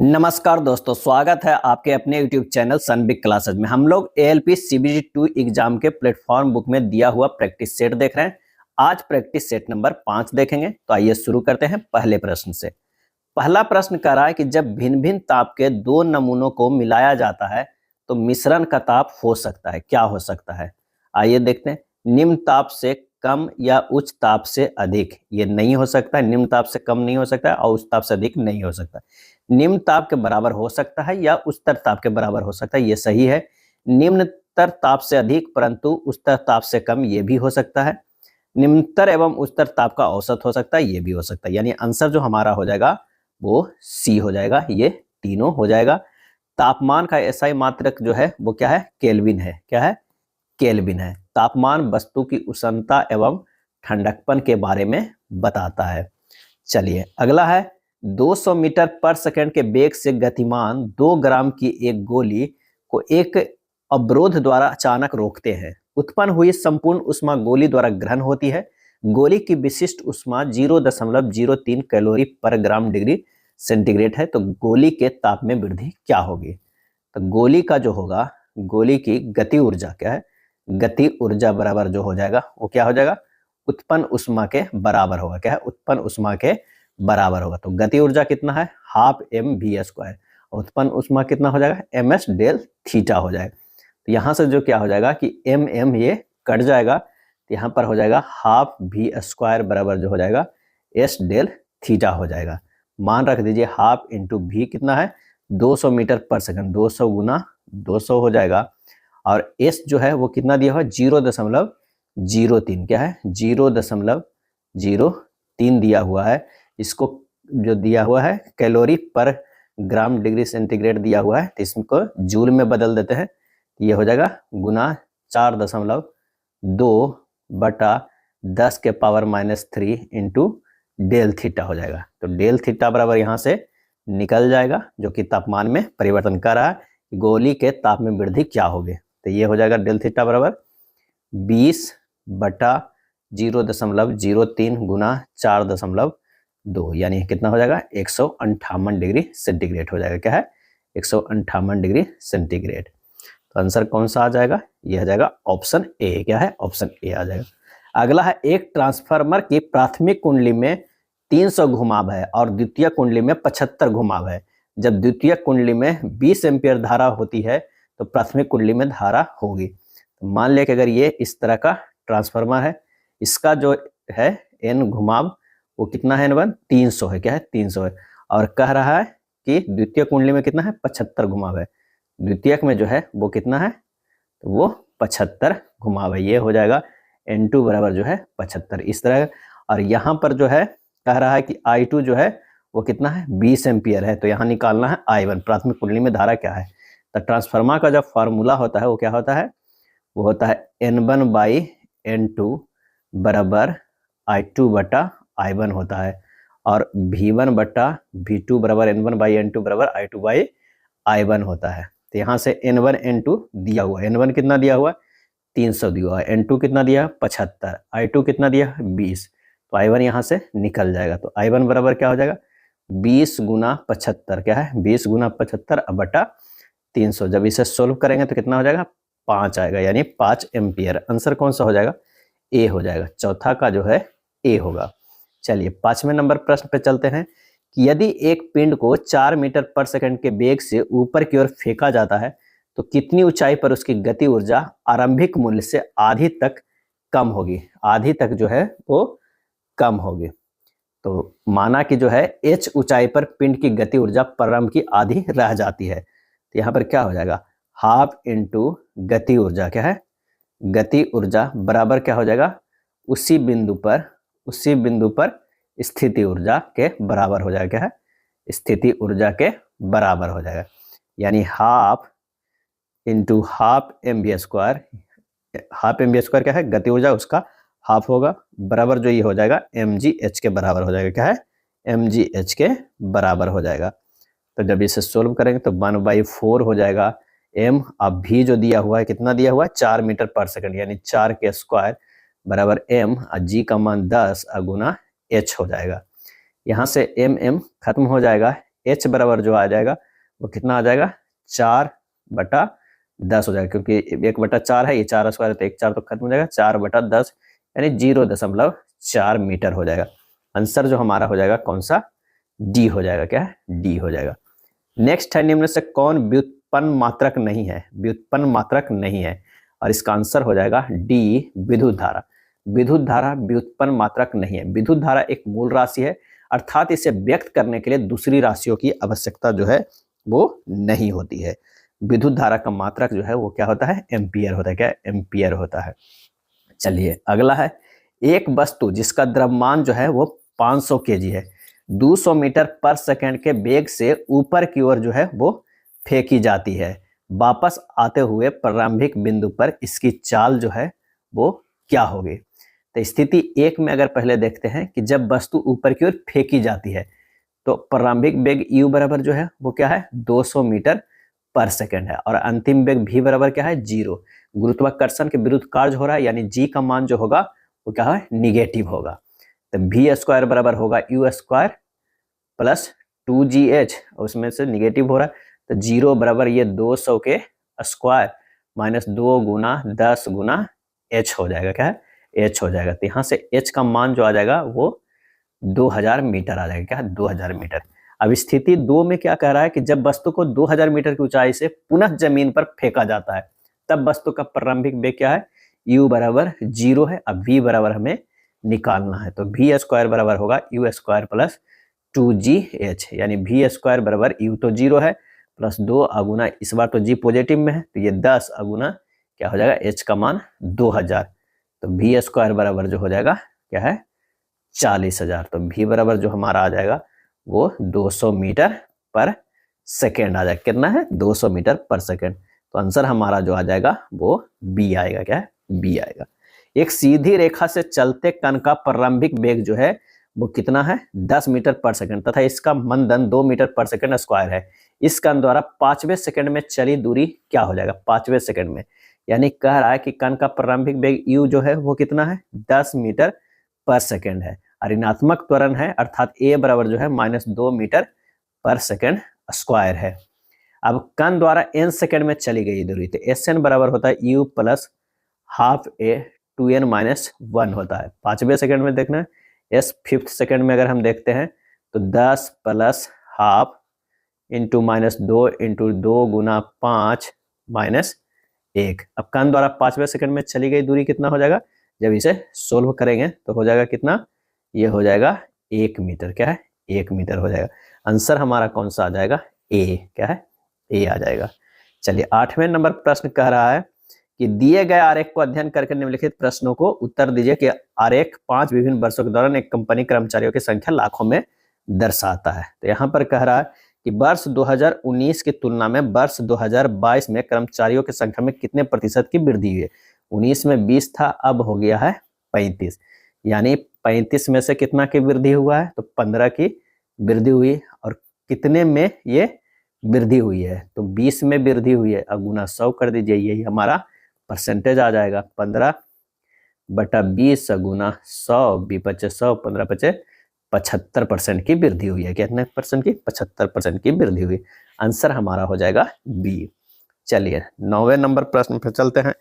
नमस्कार दोस्तों, स्वागत है आपके अपने YouTube चैनल सनबिग क्लासेज में। हम लोग ALP CBG 2 एग्जाम के प्लेटफॉर्म बुक में दिया हुआ प्रैक्टिस सेट देख रहे हैं। आज प्रैक्टिस सेट नंबर 5 देखेंगे। तो आइए शुरू करते हैं पहले प्रश्न से। पहला प्रश्न कह रहा है कि जब भिन्न भिन्न ताप के दो नमूनों को मिलाया जाता है तो मिश्रण का ताप हो सकता है, क्या हो सकता है? आइए देखते हैं। निम्न ताप से कम या उच्च ताप से अधिक, ये नहीं हो सकता है। निम्न ताप से कम नहीं हो सकता है और उच्च ताप से अधिक नहीं हो सकता। निम्न ताप के बराबर हो सकता है या उच्चतर ताप के बराबर हो सकता है, ये सही है। निम्नतर ताप से अधिक परंतु उच्चतर ताप से कम, ये भी हो सकता है। निम्नतर एवं उच्चतर ताप का औसत हो सकता है, ये भी हो सकता है। यानी आंसर जो हमारा हो जाएगा वो सी हो जाएगा, ये तीनों हो जाएगा। तापमान का एसआई मात्रक जो है वो क्या है? केल्विन है। क्या है? केल्विन है। तापमान वस्तु की उष्णता एवं ठंडकपन के बारे में बताता है। चलिए अगला है, 200 मीटर पर सेकंड के वेग से गतिमान 2 ग्राम की एक गोली को एक अवरोध द्वारा अचानक रोकते हैं। उत्पन्न हुई संपूर्ण ऊष्मा गोली द्वारा ग्रहण होती है। गोली की विशिष्ट ऊष्मा 0.03 कैलोरी पर ग्राम डिग्री सेंटीग्रेड है। तो गोली के ताप में वृद्धि क्या होगी? तो गोली का जो होगा, गोली की गति ऊर्जा क्या है? गति ऊर्जा बराबर जो हो जाएगा वो क्या हो जाएगा? उत्पन्न ऊष्मा के बराबर होगा। क्या है? उत्पन्न ऊष्मा के बराबर होगा। तो गति ऊर्जा कितना है? Half mv²। उत्पन्न ऊष्मा कितना हो जाएगा? ms डेल थीटा हो जाएगा। तो यहाँ से जो क्या हो जाएगा कि mm ये कट जाएगा, तो यहाँ पर हो जाएगा हाफ v² बराबर जो हो जाएगा s डेल थीटा हो जाएगा। मान रख दीजिए हाफ इंटू v कितना है? 200 मीटर पर सेकंड, 200 गुना 200 हो जाएगा। और s जो है वो कितना दिया हुआ है? 0.03। क्या है? 0.03 दिया हुआ है। इसको जो दिया हुआ है कैलोरी पर ग्राम डिग्री सेंटीग्रेड दिया हुआ है, तो इसको जूल में बदल देते हैं। ये हो जाएगा गुना 4.2/10⁻³ इंटू डेल थीटा हो जाएगा। तो डेल थीटा बराबर यहाँ से निकल जाएगा, जो कि तापमान में परिवर्तन कर रहा है। गोली के ताप में वृद्धि क्या होगी? तो ये हो जाएगा डेल थीटा बराबर 20/0.03 गुना 4.2, यानी कितना हो जाएगा? 158 डिग्री सेंटीग्रेड हो जाएगा। क्या है? 158 डिग्री सेंटीग्रेड। तो आंसर कौन सा आ जाएगा? यह आ जाएगा ऑप्शन ए। क्या है? ऑप्शन ए आ जाएगा। अगला है, एक ट्रांसफार्मर की प्राथमिक कुंडली में 300 घुमाव है और द्वितीय कुंडली में 75 घुमाव है। जब द्वितीय कुंडली में 20 एम्पियर धारा होती है तो प्राथमिक कुंडली में धारा होगी। तो मान लिया कि अगर ये इस तरह का ट्रांसफार्मर है, इसका जो है n घुमाव वो कितना है? n1 300 है। क्या है? 300 है। और कह रहा है कि द्वितीय कुंडली में कितना है? 75 घुमाव है। द्वितीयक में जो है वो कितना है? तो वो 75 घुमाव है। ये हो जाएगा n2 बराबर जो है 75, इस तरह। और यहाँ पर जो है कह रहा है कि I2 जो है वो कितना है? 20 एम्पियर है। तो यहाँ निकालना है I1, प्राथमिक कुंडली में धारा क्या है। तो ट्रांसफार्मर का जो फार्मूला होता है वो क्या होता है? वो होता है N1/N2 बराबर I2/I1 होता है। और V1/V2 बराबर N1/N2 बराबर I2/I1 होता है। तो यहाँ से N1 N2 दिया हुआ है। N1 कितना दिया हुआ? 300 दिया हुआ है। N2 कितना दिया? 75। I2 कितना दिया? 20। तो I1 यहाँ से निकल जाएगा। तो I1 बराबर क्या हो जाएगा? 20 गुना 75। क्या है? 20 गुना 75 बटा 300। जब इसे सोल्व करेंगे तो कितना हो जाएगा? 5 आएगा, यानी 5 एम्पियर। आंसर कौन सा हो जाएगा? ए हो जाएगा। चौथा का जो है ए होगा। चलिए 5वें नंबर प्रश्न पे चलते हैं कि यदि एक पिंड को 4 मीटर पर सेकंड के वेग से ऊपर की ओर फेंका जाता है तो कितनी ऊंचाई पर उसकी गति ऊर्जा आरंभिक मूल्य से आधी तक कम होगी? आधी तक जो है वो कम होगी। तो माना कि जो है h ऊंचाई पर पिंड की गति ऊर्जा प्रारंभ की आधी रह जाती है। तो यहाँ पर क्या हो जाएगा? हाफ इंटू गति ऊर्जा। क्या है? गति ऊर्जा बराबर क्या हो जाएगा? उसी बिंदु पर स्थिति ऊर्जा के बराबर हो जाएगा। क्या है? स्थिति ऊर्जा के बराबर हो जाएगा। यानी half into half mv²। Half mv² क्या है? गति ऊर्जा, उसका हाफ होगा, बराबर जो ये हो जाएगा mgh के बराबर हो जाएगा। क्या है? mgh के बराबर हो जाएगा। तो जब इसे सोल्व करेंगे तो 1/4 हो जाएगा m। अब भी जो दिया हुआ है कितना दिया हुआ है? 4 मीटर पर सेकंड, यानी 4 के स्क्वायर बराबर m और g का मान 10 गुना h हो जाएगा। यहाँ से m खत्म हो जाएगा, h बराबर जो आ जाएगा वो कितना आ जाएगा 4/10 हो जाएगा, क्योंकि 1/4 है, ये 4 स्क्वायर है तो 1/4 तो खत्म हो जाएगा, 4/10 यानी 0.4 मीटर हो जाएगा। आंसर जो हमारा हो जाएगा कौन सा, डी हो जाएगा। क्या है, डी हो जाएगा। नेक्स्ट है, निम्न से कौन व्युत्पन्न मात्रक नहीं है, व्युत्पन्न मात्रक नहीं है, और इसका आंसर हो जाएगा डी, विद्युत धारा। विद्युत धारा व्युत्पन्न मात्रक नहीं है। विद्युत धारा एक मूल राशि है, अर्थात इसे व्यक्त करने के लिए दूसरी राशियों की आवश्यकता जो है वो नहीं होती है। विद्युत धारा का मात्रक जो है वो क्या होता है, एम्पियर होता है। क्या, एम्पियर होता है। चलिए अगला है, एक वस्तु जिसका द्रव्यमान जो है वो 500 केजी है, 200 मीटर पर सेकंड के वेग से ऊपर की ओर जो है वो फेंकी जाती है, वापस आते हुए प्रारंभिक बिंदु पर इसकी चाल जो है वो क्या होगी। तो स्थिति 1 में अगर पहले देखते हैं कि जब वस्तु ऊपर की ओर फेंकी जाती है तो प्रारंभिक वेग u बराबर जो है वो क्या है 200 मीटर पर सेकंड है, और अंतिम वेग v बराबर क्या है 0। गुरुत्वाकर्षण के विरुद्ध कार्य हो रहा है, यानी g का मान जो होगा वो क्या है, निगेटिव होगा। तो v स्क्वायर बराबर होगा u स्क्वायर प्लस 2gh, उसमें से निगेटिव हो रहा है तो 0 बराबर ये 200 के स्क्वायर माइनस 2 गुना 10 गुना h हो जाएगा। क्या है, h हो जाएगा। तो यहाँ से h का मान जो आ जाएगा वो 2000 मीटर आ जाएगा। क्या, 2000 मीटर। अब स्थिति 2 में क्या कह रहा है कि जब वस्तु को 2000 मीटर की ऊंचाई से पुनः जमीन पर फेंका जाता है तब वस्तु का प्रारंभिक वेग क्या है, u बराबर 0 है। अब v बराबर हमें निकालना है, तो v स्क्वायर बराबर होगा u स्क्वायर प्लस 2gh, यानी v स्क्वायर बराबर u तो 0 है प्लस 2 अगुना, इस बार तो g पॉजिटिव में है तो ये 10 अगुना क्या हो जाएगा, h का मान 2000, तो v स्क्वायर बराबर जो हो जाएगा क्या है 40,000। तो v बराबर जो हमारा आ जाएगा वो 200 मीटर पर सेकेंड आ जाएगा। कितना है, 200 मीटर पर सेकेंड। तो आंसर हमारा जो आ जाएगा वो बी आएगा। क्या है, बी आएगा। एक सीधी रेखा से चलते कण का प्रारंभिक वेग जो है वो कितना है 10 मीटर पर सेकंड, तथा इसका मंदन 2 मीटर पर सेकंड स्क्वायर है। इस कण द्वारा 5वें सेकंड में चली दूरी क्या हो जाएगा, 5वें सेकंड में, यानी कह रहा है कि कण का प्रारंभिक वेग u जो है वो कितना है 10 मीटर पर सेकंड है, और ऋणात्मक त्वरण है, अर्थात a बराबर जो है -2 मीटर पर सेकंड स्क्वायर है। अब कण द्वारा n सेकंड में चली गई दूरी, तो sn बराबर होता है u plus half a 2n minus 1 होता है। 5वें सेकंड में देखना है, s 5th सेकंड में अगर हम देखते हैं तो 10 प्लस हाफ इंटू -2 इंटू 2 गुना 5 माइनस 1। अब कण द्वारा 5वें सेकंड में चली गई दूरी कितना हो जाएगा, जब इसे सोल्व करेंगे तो हो जाएगा कितना, ये हो जाएगा 1 मीटर। क्या है, 1 मीटर हो जाएगा। आंसर हमारा कौन सा आ जाएगा, ए। क्या है, ए आ जाएगा। चलिए 8वें नंबर प्रश्न कह रहा है कि दिए गए आरेख को अध्ययन करके निम्नलिखित प्रश्नों को उत्तर दीजिए कि आरेख 5 विभिन्न वर्षों के दौरान एक कंपनी कर्मचारियों की संख्या लाखों में दर्शाता है। तो यहाँ पर कह रहा है कि वर्ष 2019 की तुलना में वर्ष 2022 में कर्मचारियों की संख्या में कितने प्रतिशत की वृद्धि हुई है। 19 में 20 था, अब हो गया है 35, यानी 35 में से कितना की वृद्धि हुआ है, तो 15 की वृद्धि हुई। और कितने में ये वृद्धि हुई है, तो 20 में वृद्धि हुई है, अब गुना 100 कर दीजिए, यही हमारा परसेंटेज आ जाएगा। 15/20 गुना 100, 20/100, 15/5 75% की वृद्धि हुई है। कितने परसेंट की, 75% की वृद्धि हुई। आंसर हमारा हो जाएगा बी। चलिए 9वें नंबर प्रश्न पर चलते हैं।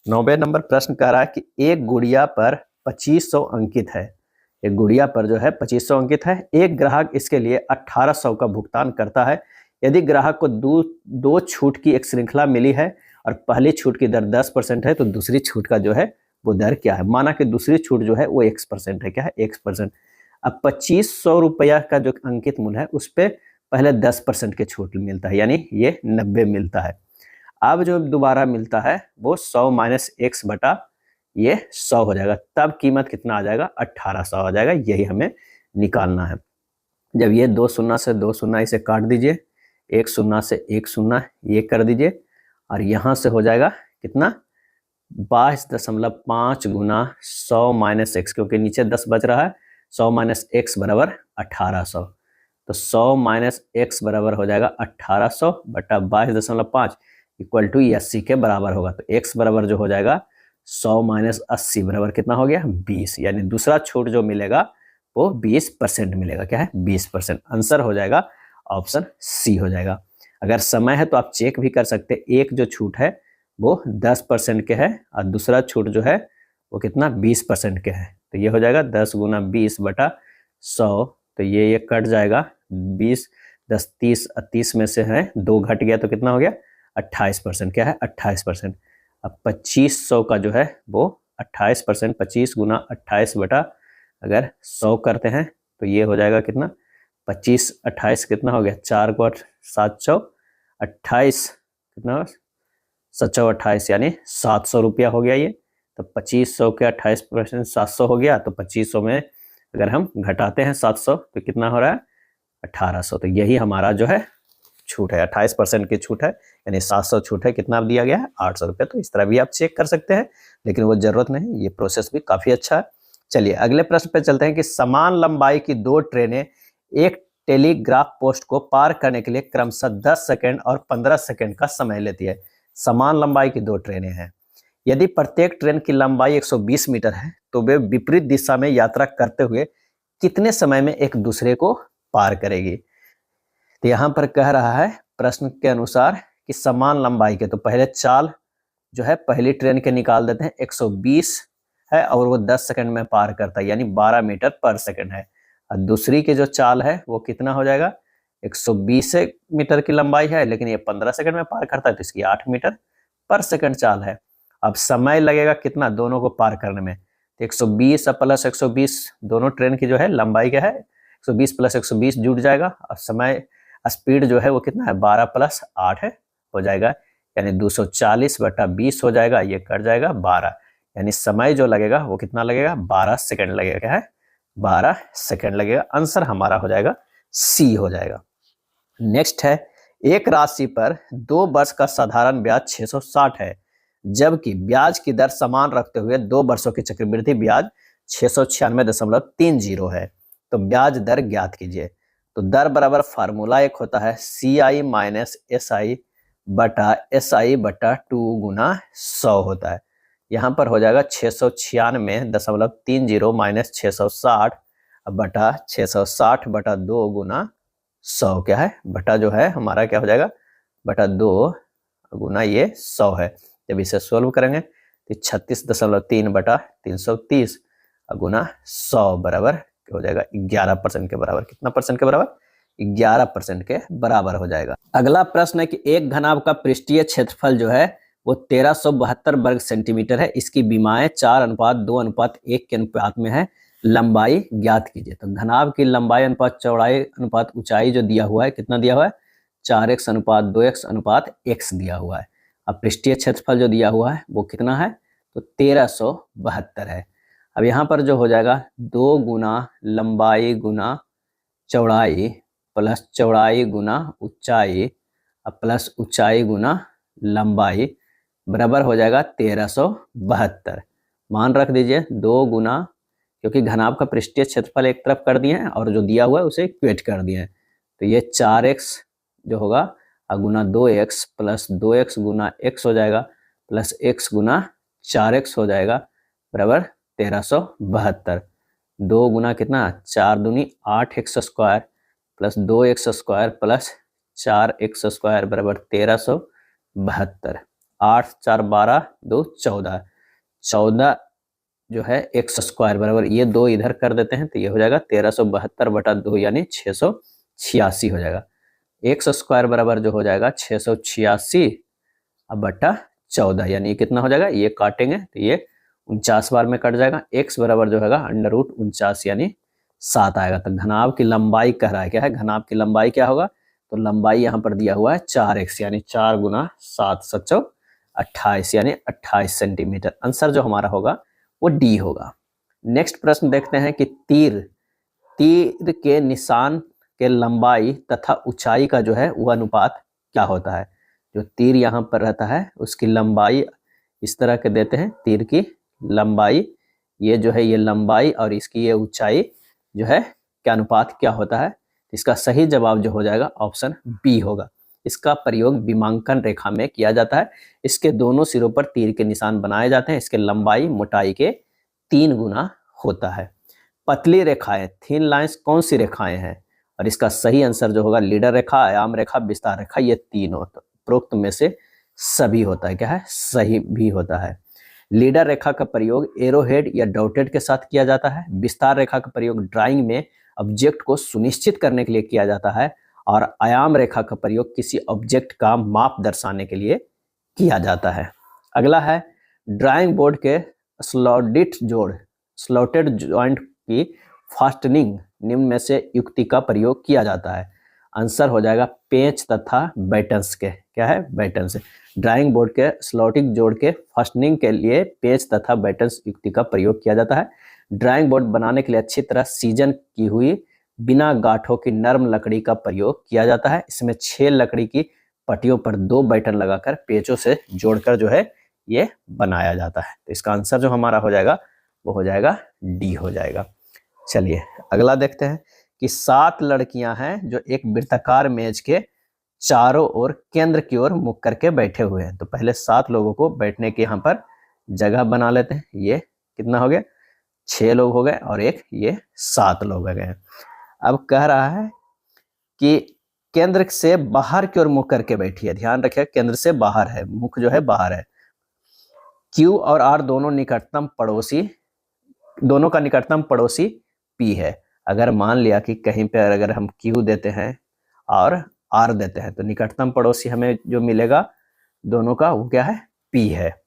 9वें नंबर प्रश्न कह रहा है कि एक गुड़िया पर 2500 अंकित है, एक गुड़िया पर जो है 2500 अंकित है, एक ग्राहक इसके लिए 1800 का भुगतान करता है। यदि ग्राहक को दो छूट की एक श्रृंखला मिली है और पहली छूट की दर 10% है तो दूसरी छूट का जो है वो दर क्या है। माना कि दूसरी छूट जो है वो X% है। क्या है, X%। अब 2500 रुपया का जो अंकित मूल्य है उस पर पहले 10% के छूट मिलता है, यानी ये 90 मिलता है। अब जो दोबारा मिलता है वो 100 माइनस x बटा ये 100 हो जाएगा, तब कीमत कितना आ जाएगा, 1800 आ जाएगा। यही हमें निकालना है। जब ये 2 शून्य से 2 शून्य इसे काट दीजिए, 1 शून्य से 1 शून्य ये कर दीजिए, और यहाँ से हो जाएगा कितना 22.5 गुना 100 माइनस एक्स, क्योंकि नीचे 10 बच रहा है, 100 माइनस एक्स बराबर 1800। तो 100 माइनस एक्स बराबर हो जाएगा 1800 बटा 22.5 इक्वल टू 80 के बराबर होगा। तो x बराबर जो हो जाएगा 100 माइनस 80 बराबर कितना हो गया 20, यानी दूसरा छूट जो मिलेगा वो 20% मिलेगा। क्या है, 20%। आंसर हो जाएगा ऑप्शन सी हो जाएगा। अगर समय है तो आप चेक भी कर सकते हैं, एक जो छूट है वो 10% के है और दूसरा छूट जो है वो कितना 20% के है। तो ये हो जाएगा 10 गुना 20/100, तो ये कट जाएगा 20, 10 30, 30 में से है 2 घट गया तो कितना हो गया 28%, क्या है 28%। अब 2500 का जो है वो 28%, 25 गुना 28 अगर 100 करते हैं तो ये हो जाएगा कितना 25 28 कितना हो गया 4 को 7 चौ 28 कितना 728 यानी 700 रुपया हो गया ये। तो 2500 के 28% 700 हो गया, तो 2500 में अगर हम घटाते हैं 700 तो कितना हो रहा है 1800। तो यही हमारा जो है छूट है, 28% की छूट है, यानी 700 छूट है, कितना दिया गया है 800 रुपये। तो इस तरह भी आप चेक कर सकते हैं, लेकिन वो जरूरत नहीं, ये प्रोसेस भी काफी अच्छा है। चलिए अगले प्रश्न पे चलते हैं कि समान लंबाई की 2 ट्रेनें एक टेलीग्राफ पोस्ट को पार करने के लिए क्रमशः 10 सेकंड और 15 सेकंड का समय लेती है। समान लंबाई की 2 ट्रेनें हैं, यदि प्रत्येक ट्रेन की लंबाई 120 मीटर है तो वे विपरीत दिशा में यात्रा करते हुए कितने समय में एक दूसरे को पार करेगी। तो यहाँ पर कह रहा है प्रश्न के अनुसार कि समान लंबाई के, तो पहले चाल जो है पहली ट्रेन के निकाल देते हैं, 120 है और वो 10 सेकंड में पार करता है, यानी 12 मीटर पर सेकंड है। और दूसरी की जो चाल है वो कितना हो जाएगा 120 मीटर की लंबाई है, लेकिन ये 15 सेकंड में पार करता है, तो इसकी 8 मीटर पर सेकंड चाल है। अब समय लगेगा कितना दोनों को पार करने में, तो 120 प्लस 120 दोनों ट्रेन की जो है लंबाई क्या है 120 प्लस 120 जुड़ जाएगा, और समय स्पीड जो है वो कितना है 12 प्लस 8 है हो जाएगा, यानी 240/20 हो जाएगा, ये कट जाएगा 12, यानी समय जो लगेगा वो कितना लगेगा 12 सेकंड लगेगा, क्या है 12 सेकंड लगेगा। आंसर हमारा हो जाएगा सी हो जाएगा। नेक्स्ट है, एक राशि पर 2 वर्ष का साधारण ब्याज 660 है, जबकि ब्याज की दर समान रखते हुए 2 वर्षों की चक्रवृद्धि ब्याज 696.30 है, तो ब्याज दर ज्ञात कीजिए। तो दर बराबर फार्मूला एक होता है CI माइनस SI बटा SI बटा 2 गुना 100 होता है। यहाँ पर हो जाएगा 696.30 माइनस 660 बटा 660 बटा 2 गुना 100 क्या है बटा जो है हमारा क्या हो जाएगा बटा 2 गुना ये 100 है। जब इसे सोल्व करेंगे तो 36.3 बटा 330 गुना 100 बराबर हो जाएगा 11% के बराबर। कितना परसेंट के बराबर 11% के बराबर हो जाएगा। अगला प्रश्न है कि एक घनाभ का पृष्ठीय क्षेत्रफल जो है वो 1372 वर्ग सेंटीमीटर है, इसकी विमाएं 4:2:1 के अनुपात में है, लंबाई ज्ञात कीजिए। तो घनाभ की लंबाई अनुपात चौड़ाई अनुपात ऊंचाई जो दिया हुआ है कितना दिया हुआ है 4x/2x/x दिया हुआ है। अब पृष्ठीय क्षेत्रफल जो दिया हुआ है वो कितना है तो 1372 है। अब यहाँ पर जो हो जाएगा 2 गुना लंबाई गुना चौड़ाई प्लस चौड़ाई गुना ऊंचाई प्लस ऊंचाई गुना लंबाई बराबर हो जाएगा 1372। मान रख दीजिए 2 गुना, क्योंकि घनाभ का पृष्ठीय क्षेत्रफल एक तरफ कर दिए हैं और जो दिया हुआ है उसे इक्वेट कर दिए हैं, तो ये 4x जो होगा गुना 2x प्लस 2x गुना x हो जाएगा प्लस x गुना 4x हो जाएगा बराबर 1372। 2 गुना कितना 4 दूनी 8x square plus 2x square plus 4x square बराबर 1372। 8 4 12 2 14 14 जो है x स्क्वायर बराबर ये 2 इधर कर देते हैं तो ये हो जाएगा 1372 बटा 2 यानी 686 हो जाएगा। x स्क्वायर बराबर जो हो जाएगा 686 बटा 14 यानी कितना हो जाएगा ये काटेंगे तो ये 49 बार में कट जाएगा। x बराबर जो है √49 यानी 7 आएगा। तो घनाभ की लंबाई कह रहा है क्या है घनाभ की लंबाई क्या होगा तो लंबाई यहाँ पर दिया हुआ है 4x यानी 4 गुना 7 7 28 यानी 28 सेंटीमीटर। आंसर जो हमारा होगा वो डी होगा। नेक्स्ट प्रश्न देखते हैं कि तीर के निशान के लंबाई तथा ऊंचाई का जो है वह अनुपात क्या होता है। जो तीर यहाँ पर रहता है उसकी लंबाई इस तरह के देते हैं, तीर की लंबाई ये जो है ये लंबाई और इसकी ये ऊंचाई जो है क्या अनुपात क्या होता है। इसका सही जवाब जो हो जाएगा ऑप्शन बी होगा। इसका प्रयोग विमांकन रेखा में किया जाता है। इसके दोनों सिरों पर तीर के निशान बनाए जाते हैं। इसके लंबाई मोटाई के 3 गुना होता है। पतली रेखाएं थिन लाइंस कौन सी रेखाएं हैं और इसका सही आंसर जो होगा लीडर रेखा, आयाम रेखा, विस्तार रेखा, ये तीनों। तो उपरोक्त में से सभी होता है, क्या है, सही भी होता है। लीडर रेखा का प्रयोग एरोहेड या डॉटेड के साथ किया जाता है। विस्तार रेखा का प्रयोग ड्राइंग में ऑब्जेक्ट को सुनिश्चित करने के लिए किया जाता है। और आयाम रेखा का प्रयोग किसी ऑब्जेक्ट का माप दर्शाने के लिए किया जाता है। अगला है ड्राइंग बोर्ड के स्लॉटेड जॉइंट की फास्टनिंग निम्न में से युक्ति का प्रयोग किया जाता है। आंसर हो जाएगा पेंच तथा बैटन्स के, क्या है, बैटन्स। ड्राइंग बोर्ड के स्लॉटिंग जोड़ के फास्टनिंग के लिए पेंच तथा बैटन्स युक्ति का प्रयोग किया जाता है। ड्राइंग बोर्ड बनाने के लिए अच्छी तरह सीजन की हुई बिना गांठों की नर्म लकड़ी का प्रयोग किया जाता है। इसमें 6 लकड़ी की पट्टियों पर 2 बैटन लगाकर पेचों से जोड़कर जो है ये बनाया जाता है। तो इसका आंसर जो हमारा हो जाएगा वो हो जाएगा डी हो जाएगा। चलिए अगला देखते हैं कि 7 लड़कियां हैं जो एक वृत्ताकार मेज के चारों ओर केंद्र की ओर मुख करके बैठे हुए हैं। तो पहले 7 लोगों को बैठने की यहाँ पर जगह बना लेते हैं। ये कितना हो गया, 6 लोग हो गए और एक ये 7 लोग हो गए। अब कह रहा है कि केंद्र से बाहर की ओर मुख करके बैठिए। ध्यान रखिए केंद्र से बाहर है, मुख जो है बाहर है। Q और R दोनों का निकटतम पड़ोसी P है। अगर मान लिया कि कहीं पे अगर हम Q देते हैं और R देते हैं तो निकटतम पड़ोसी हमें जो मिलेगा दोनों का वो क्या है, P है।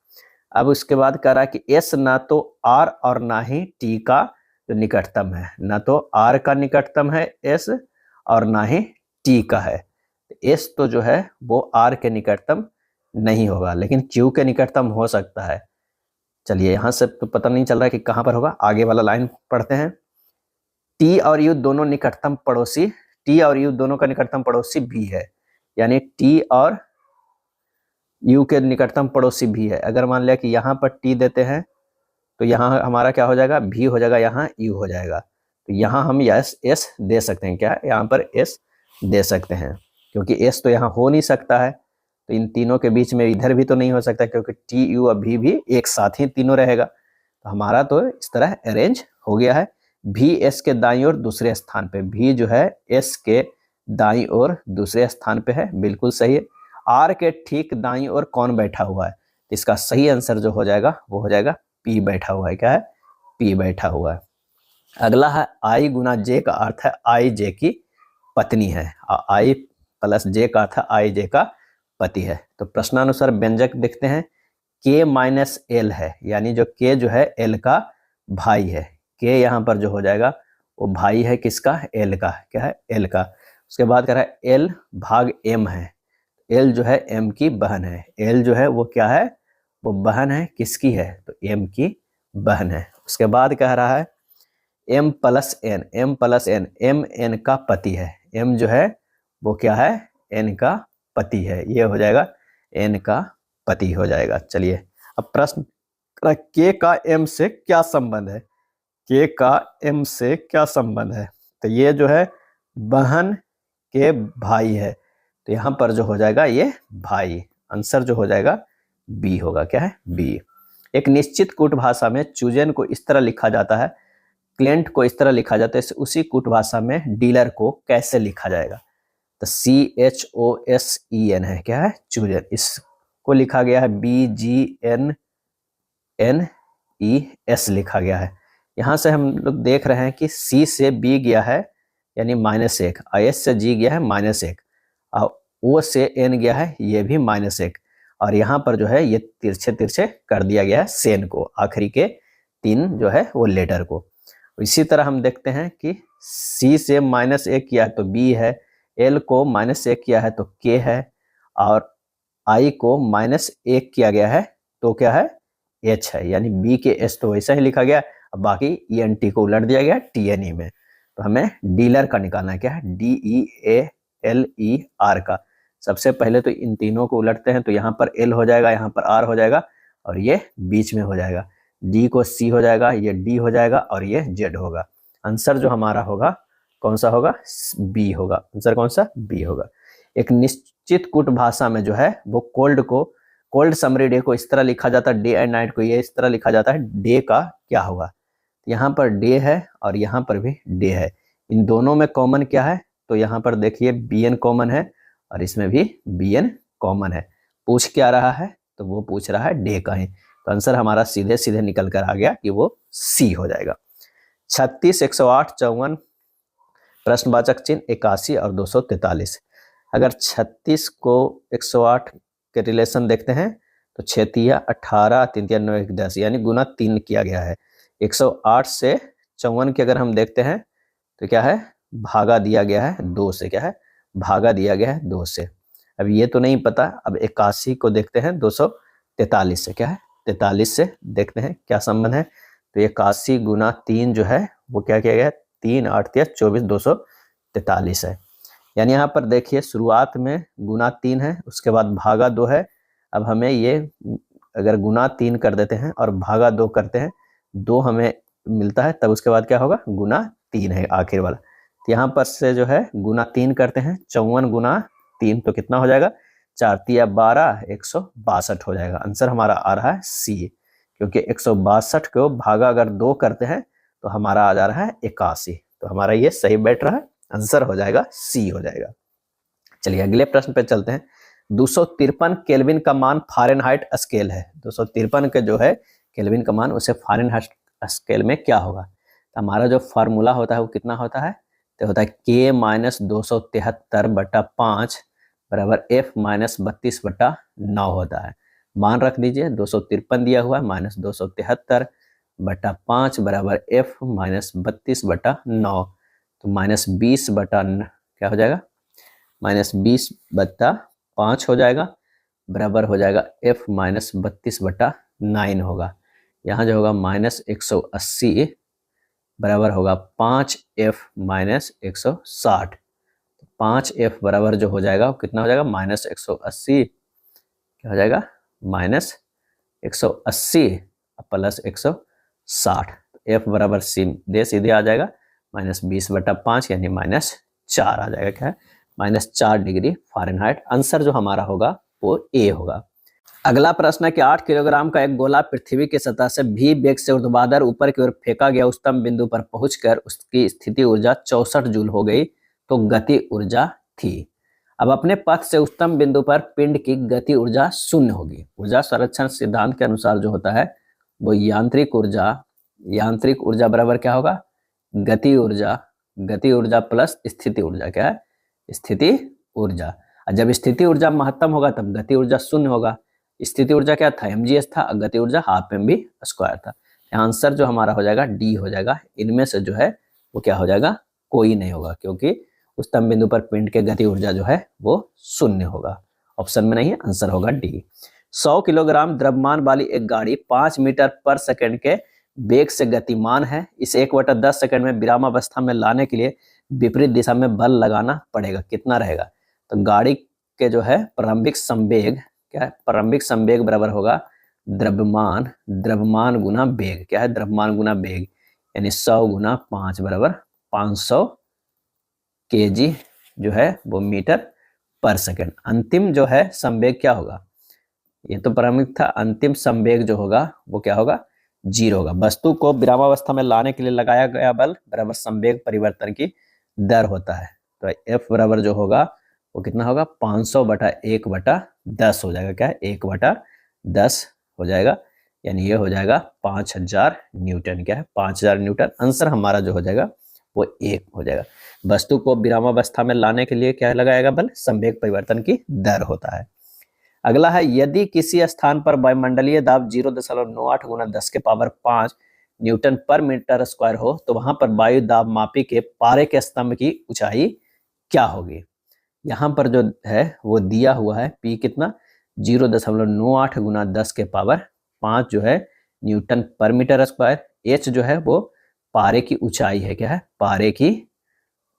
अब उसके बाद कह रहा है कि S ना तो R और ना ही T का जो निकटतम है, ना तो R का निकटतम है S और ना ही T का है। S तो जो है वो R के निकटतम नहीं होगा, लेकिन Q के निकटतम हो सकता है। चलिए यहाँ से तो पता नहीं चल रहा है कि कहाँ पर होगा, आगे वाला लाइन पढ़ते हैं। T और U दोनों निकटतम पड़ोसी, T और U दोनों का निकटतम पड़ोसी B है, यानी T और U के निकटतम पड़ोसी B है। अगर मान लिया कि यहाँ पर T देते हैं तो यहाँ हमारा क्या हो जाएगा, B हो जाएगा, यहाँ U हो जाएगा। तो यहाँ हम S दे सकते हैं, क्या यहाँ पर S दे सकते हैं, क्योंकि S तो यहाँ हो नहीं सकता है। तो इन तीनों के बीच में इधर भी तो नहीं हो सकता, क्योंकि T U और V भी एक साथ ही तीनों रहेगा। तो हमारा तो इस तरह अरेंज हो गया है। V S के दाईं ओर दूसरे स्थान पे, V जो है S के दाईं ओर दूसरे स्थान पे है, बिल्कुल सही है। R के ठीक दाईं ओर कौन बैठा हुआ है, इसका सही आंसर जो हो जाएगा वो हो जाएगा P बैठा हुआ है, क्या है, P बैठा हुआ है। अगला है I गुना J का अर्थ है I J की पत्नी है। I प्लस J का अर्थ है I J का पति है। तो प्रश्नानुसार व्यंजक देखते हैं, K माइनस L है, यानी जो K जो है L का भाई है। K यहाँ पर जो हो जाएगा वो भाई है किसका, L का, क्या है, L का। उसके बाद कह रहा है L भाग M है, L जो है M की बहन है। L जो है वो क्या है, वो बहन है, किसकी है, तो M की बहन है। उसके बाद कह रहा है M plus N, M plus N, M N का पति है। M जो है वो क्या है, N का पति है, ये हो जाएगा N का पति हो जाएगा। चलिए अब प्रश्न, K का M से क्या संबंध है, K का M से क्या संबंध है, तो ये जो है बहन के भाई है, तो यहाँ पर जो हो जाएगा ये भाई। आंसर जो हो जाएगा B होगा, क्या है, B। एक निश्चित कूट भाषा में चूजेन को इस तरह लिखा जाता है, क्लेंट को इस तरह लिखा जाता है, उसी कूट भाषा में डीलर को कैसे लिखा जाएगा, तो CHOSEN है, क्या है, चूजेन। इसको लिखा गया है BGNNES लिखा गया है। यहाँ से हम लोग देख रहे हैं कि C से B गया है यानी -1, S से G गया है -1, और O से N गया है ये भी -1, और यहाँ पर जो है ये तिरछे तिरछे कर दिया गया है सेन को, आखिरी के 3 जो है वो लेटर को। इसी तरह हम देखते हैं कि C से -1 किया है तो B है, L को -1 किया है तो K है, और I को -1 किया गया है तो क्या है, H है, यानी B के S तो वैसा ही लिखा गया, अब बाकी ENT को उलट दिया गया TNE में। तो हमें डीलर का निकालना है, क्या है, DEALER का। सबसे पहले तो इन तीनों को उलटते हैं, तो यहाँ पर L हो जाएगा, यहाँ पर R हो जाएगा, और ये बीच में हो जाएगा। D को C हो जाएगा, ये D हो जाएगा, और ये Z होगा। आंसर जो हमारा होगा कौन सा होगा, B होगा। आंसर कौन सा, B होगा। एक निश्चित कूट भाषा में जो है वो कोल्ड समरी डे को इस तरह लिखा जाता है, डे एंड नाइट को ये इस तरह लिखा जाता है, डे का क्या होगा, यहाँ पर डे है और यहाँ पर भी डे है, इन दोनों में कॉमन क्या है, तो यहाँ पर देखिए Bn कॉमन है और इसमें भी Bn कॉमन है। पूछ क्या रहा है, तो वो पूछ रहा है डे कहें, तो आंसर हमारा सीधे सीधे निकल कर आ गया कि वो सी हो जाएगा। 36, 108, 54, प्रश्नवाचक चिन्ह 81 और 243। अगर 36 को 108 के रिलेशन देखते हैं तो 6 तिया 18, 3 तिया 9, 1 10, यानी गुना 3 किया गया है। 108 से 54 की अगर हम देखते हैं तो क्या है, भागा दिया गया है 2 से, क्या है, भागा दिया गया है 2 से। अब ये तो नहीं पता, अब 81 को देखते हैं 243 से, क्या है, 43 से देखते हैं क्या संबंध है। तो 81 गुना 3 जो है वो क्या किया गया है, 3 8 तिया 24, 243 है। यानी यहाँ पर देखिए शुरुआत में गुना 3 है, उसके बाद भागा 2 है। अब हमें ये अगर गुना 3 कर देते हैं और भागा 2 करते हैं, 2 हमें मिलता है, तब उसके बाद क्या होगा, गुना 3 है आखिर वाला। तो यहाँ पर से जो है गुना 3 करते हैं, 54 गुना 3 तो कितना हो जाएगा, 4 तिया 12, 162 हो जाएगा। आंसर हमारा आ रहा है सी, क्योंकि 162 को भागा अगर 2 करते हैं तो हमारा आ जा रहा है 81, तो हमारा ये सही बैठ रहा है, आंसर हो जाएगा सी हो जाएगा। चलिए अगले प्रश्न पे चलते हैं। 253 केल्विन का मान फारेनहाइट स्केल है। 253 के जो है केल्विन का मान, उसे फारेनहाइट स्केल में क्या होगा। तो हमारा जो फार्मूला होता है वो कितना होता है, तो होता है K माइनस 273/5 बराबर F माइनस 32/9 होता है। मान रख दीजिए 253 दिया हुआ है, माइनस 273/5 बराबर F माइनस 32/9, तो माइनस 20 बटा क्या हो जाएगा, माइनस 20/5 हो जाएगा, बराबर हो जाएगा F माइनस 32/9 होगा। यहाँ जो होगा माइनस 180 बराबर होगा 5F माइनस 160। 5F बराबर जो हो जाएगा वो कितना हो जाएगा, माइनस 180, क्या हो जाएगा, माइनस 180 प्लस 160। F बराबर सीधे आ जाएगा माइनस 20/5, यानी माइनस 4 आ जाएगा, क्या है, माइनस 4 डिग्री फारेनहाइट। आंसर जो हमारा होगा वो ए होगा। अगला प्रश्न है कि 8 किलोग्राम का एक गोला पृथ्वी की सतह से v वेग से ऊर्ध्वाधर ऊपर की ओर फेंका गया, उच्चतम बिंदु पर पहुंचकर उसकी स्थिति ऊर्जा 64 जूल हो गई, तो गति ऊर्जा थी। अब अपने पथ से उच्चतम बिंदु पर पिंड की गति ऊर्जा 0 होगी। ऊर्जा संरक्षण सिद्धांत के अनुसार जो होता है वो यांत्रिक ऊर्जा बराबर क्या होगा, गति ऊर्जा प्लस स्थिति ऊर्जा, क्या है, स्थिति ऊर्जा। जब स्थिति ऊर्जा महत्तम होगा तब गति ऊर्जा 0 होगा। स्थिति ऊर्जा क्या था, mgs था, गति ऊर्जा हाफ mv स्क्वायर था। आंसर जो हमारा हो जाएगा डी हो जाएगा। इनमें से जो है वो क्या हो जाएगा, कोई नहीं होगा, क्योंकि उच्चतम बिंदु पर पिंड के गति ऊर्जा जो है वो 0 होगा। ऑप्शन में नहीं है, आंसर होगा डी। 100 किलोग्राम द्रव्यमान वाली एक गाड़ी 5 मीटर पर सेकंड के वेग से गतिमान है। इस 1/10 सेकंड में विरामावस्था में लाने के लिए विपरीत दिशा में बल लगाना पड़ेगा, कितना रहेगा। तो गाड़ी के जो है प्रारंभिक संवेग, क्या है, प्रारंभिक संवेग बराबर होगा द्रव्यमान गुना वेग, क्या है, द्रव्यमान गुना वेग, यानी 100 गुना 5 बराबर 500 kg जो है वो मीटर पर सेकंड। अंतिम जो है संवेग क्या होगा, ये तो प्रारंभिक था, अंतिम संवेग जो होगा वो क्या होगा, 0 होगा। वस्तु को विरामावस्था में लाने के लिए लगाया गया बल बराबर संवेग परिवर्तन की दर होता है। तो F बराबर जो होगा वो कितना होगा, 500/1/10 हो जाएगा, क्या है, 1/10 हो जाएगा, यानी ये हो जाएगा 5000 न्यूटन, क्या है, 5000 न्यूटन। आंसर हमारा जो हो जाएगा वो 1 हो जाएगा। वस्तु को विरामावस्था में लाने के लिए क्या लगाएगा बल, संवेग परिवर्तन की दर होता है। अगला है, यदि किसी स्थान पर वायुमंडलीय दाब 0.98 गुना 10 के पावर 5 न्यूटन पर मीटर स्क्वायर हो, तो वहां पर वायु दाब मापी के पारे के स्तंभ की ऊंचाई क्या होगी। यहाँ पर जो है वो दिया हुआ है P कितना, 0.98 गुना 10 के पावर 5 जो है न्यूटन पर मीटर स्क्वायर। H जो है वो पारे की ऊंचाई है, क्या है, पारे की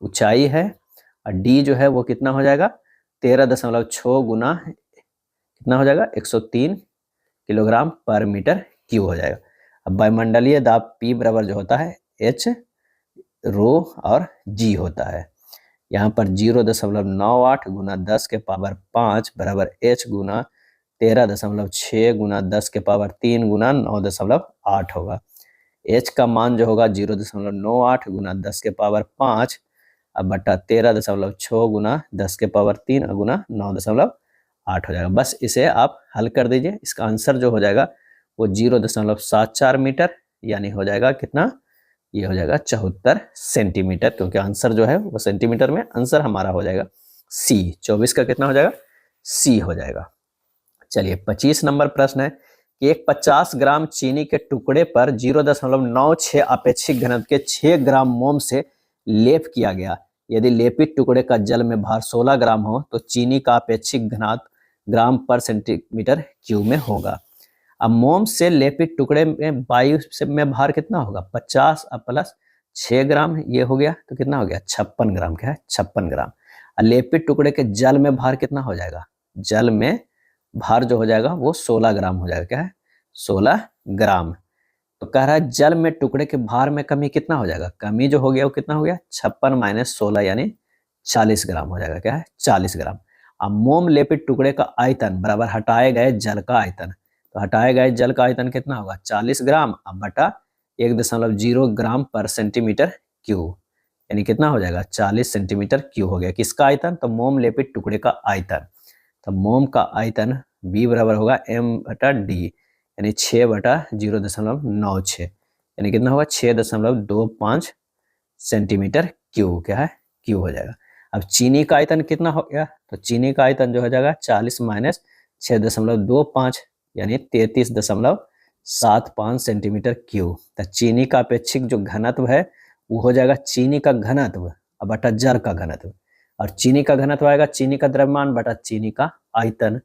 ऊंचाई है। और D जो है वो कितना हो जाएगा, 13.6 गुना कितना हो जाएगा, 103 किलोग्राम पर मीटर क्यूब हो जाएगा। अब वायुमंडलीय दाब P बराबर जो होता है H रो और G होता है। यहाँ पर 0.98 गुना 10 के पावर 5 बराबर H गुना 13.6 गुना 10 के पावर 3 गुना 9.8 होगा। H का मान जो होगा 0.98 गुना 10 के पावर 5 अब बटा 13.6 गुना 10 के पावर 3 गुना 9.8 हो जाएगा। बस इसे आप हल कर दीजिए, इसका आंसर जो हो जाएगा वो 0.74 मीटर, यानी हो जाएगा कितना, ये हो जाएगा 74 सेंटीमीटर, क्योंकि आंसर जो है वो सेंटीमीटर में आंसर हमारा हो जाएगा सी। 24 का कितना हो जाएगा, सी हो जाएगा। चलिए 25 नंबर प्रश्न है कि एक 50 ग्राम चीनी के टुकड़े पर 0.96 अपेक्षित घनत्व के 6 ग्राम मोम से लेप किया गया। यदि लेपित टुकड़े का जल में भार 16 ग्राम हो तो चीनी का अपेक्षित घनत्व ग्राम पर सेंटीमीटर क्यूब में होगा। अब मोम से लेपित टुकड़े में वायु से में भार कितना होगा, 50 प्लस 6 ग्राम, ये हो गया तो कितना हो गया 56 ग्राम। क्या है, 56 ग्राम। लेपित टुकड़े के जल में भार कितना हो जाएगा, जल में भार जो हो जाएगा वो 16 ग्राम हो जाएगा। क्या है, 16 ग्राम। तो कह रहा है जल में टुकड़े के भार में कमी कितना हो जाएगा, कमी जो हो गया वो कितना हो गया, 56 माइनस 16 यानी 40 ग्राम हो जाएगा। क्या है, 40 ग्राम। अब मोम लेपित टुकड़े का आयतन बराबर हटाए गए जल का आयतन, तो हटाए गए जल का आयतन कितना होगा, 40 ग्राम अब बटा 1.0 ग्राम पर सेंटीमीटर क्यूब, यानी कितना हो जाएगा 40 सेंटीमीटर क्यूब हो गया। किसका आयतन, तो मोम लेपित टुकड़े का आयतन। तो मोम का आयतन B बराबर होगा M/D, यानी 6/0.96, यानी कितना होगा 6.25 सेंटीमीटर क्यूब। क्या है, क्यूब हो जाएगा। अब चीनी का आयतन कितना हो गया, तो चीनी का आयतन जो हो जाएगा 40 माइनस 6.25 यानी 33.75 सेंटीमीटर क्यूब। तो चीनी का अपेक्षित जो घनत्व है वो हो जाएगा चीनी का घनत्व अब बटा जल का घनत्व, और चीनी का घनत्व आएगा चीनी का द्रव्यमान बटा चीनी का आयतन।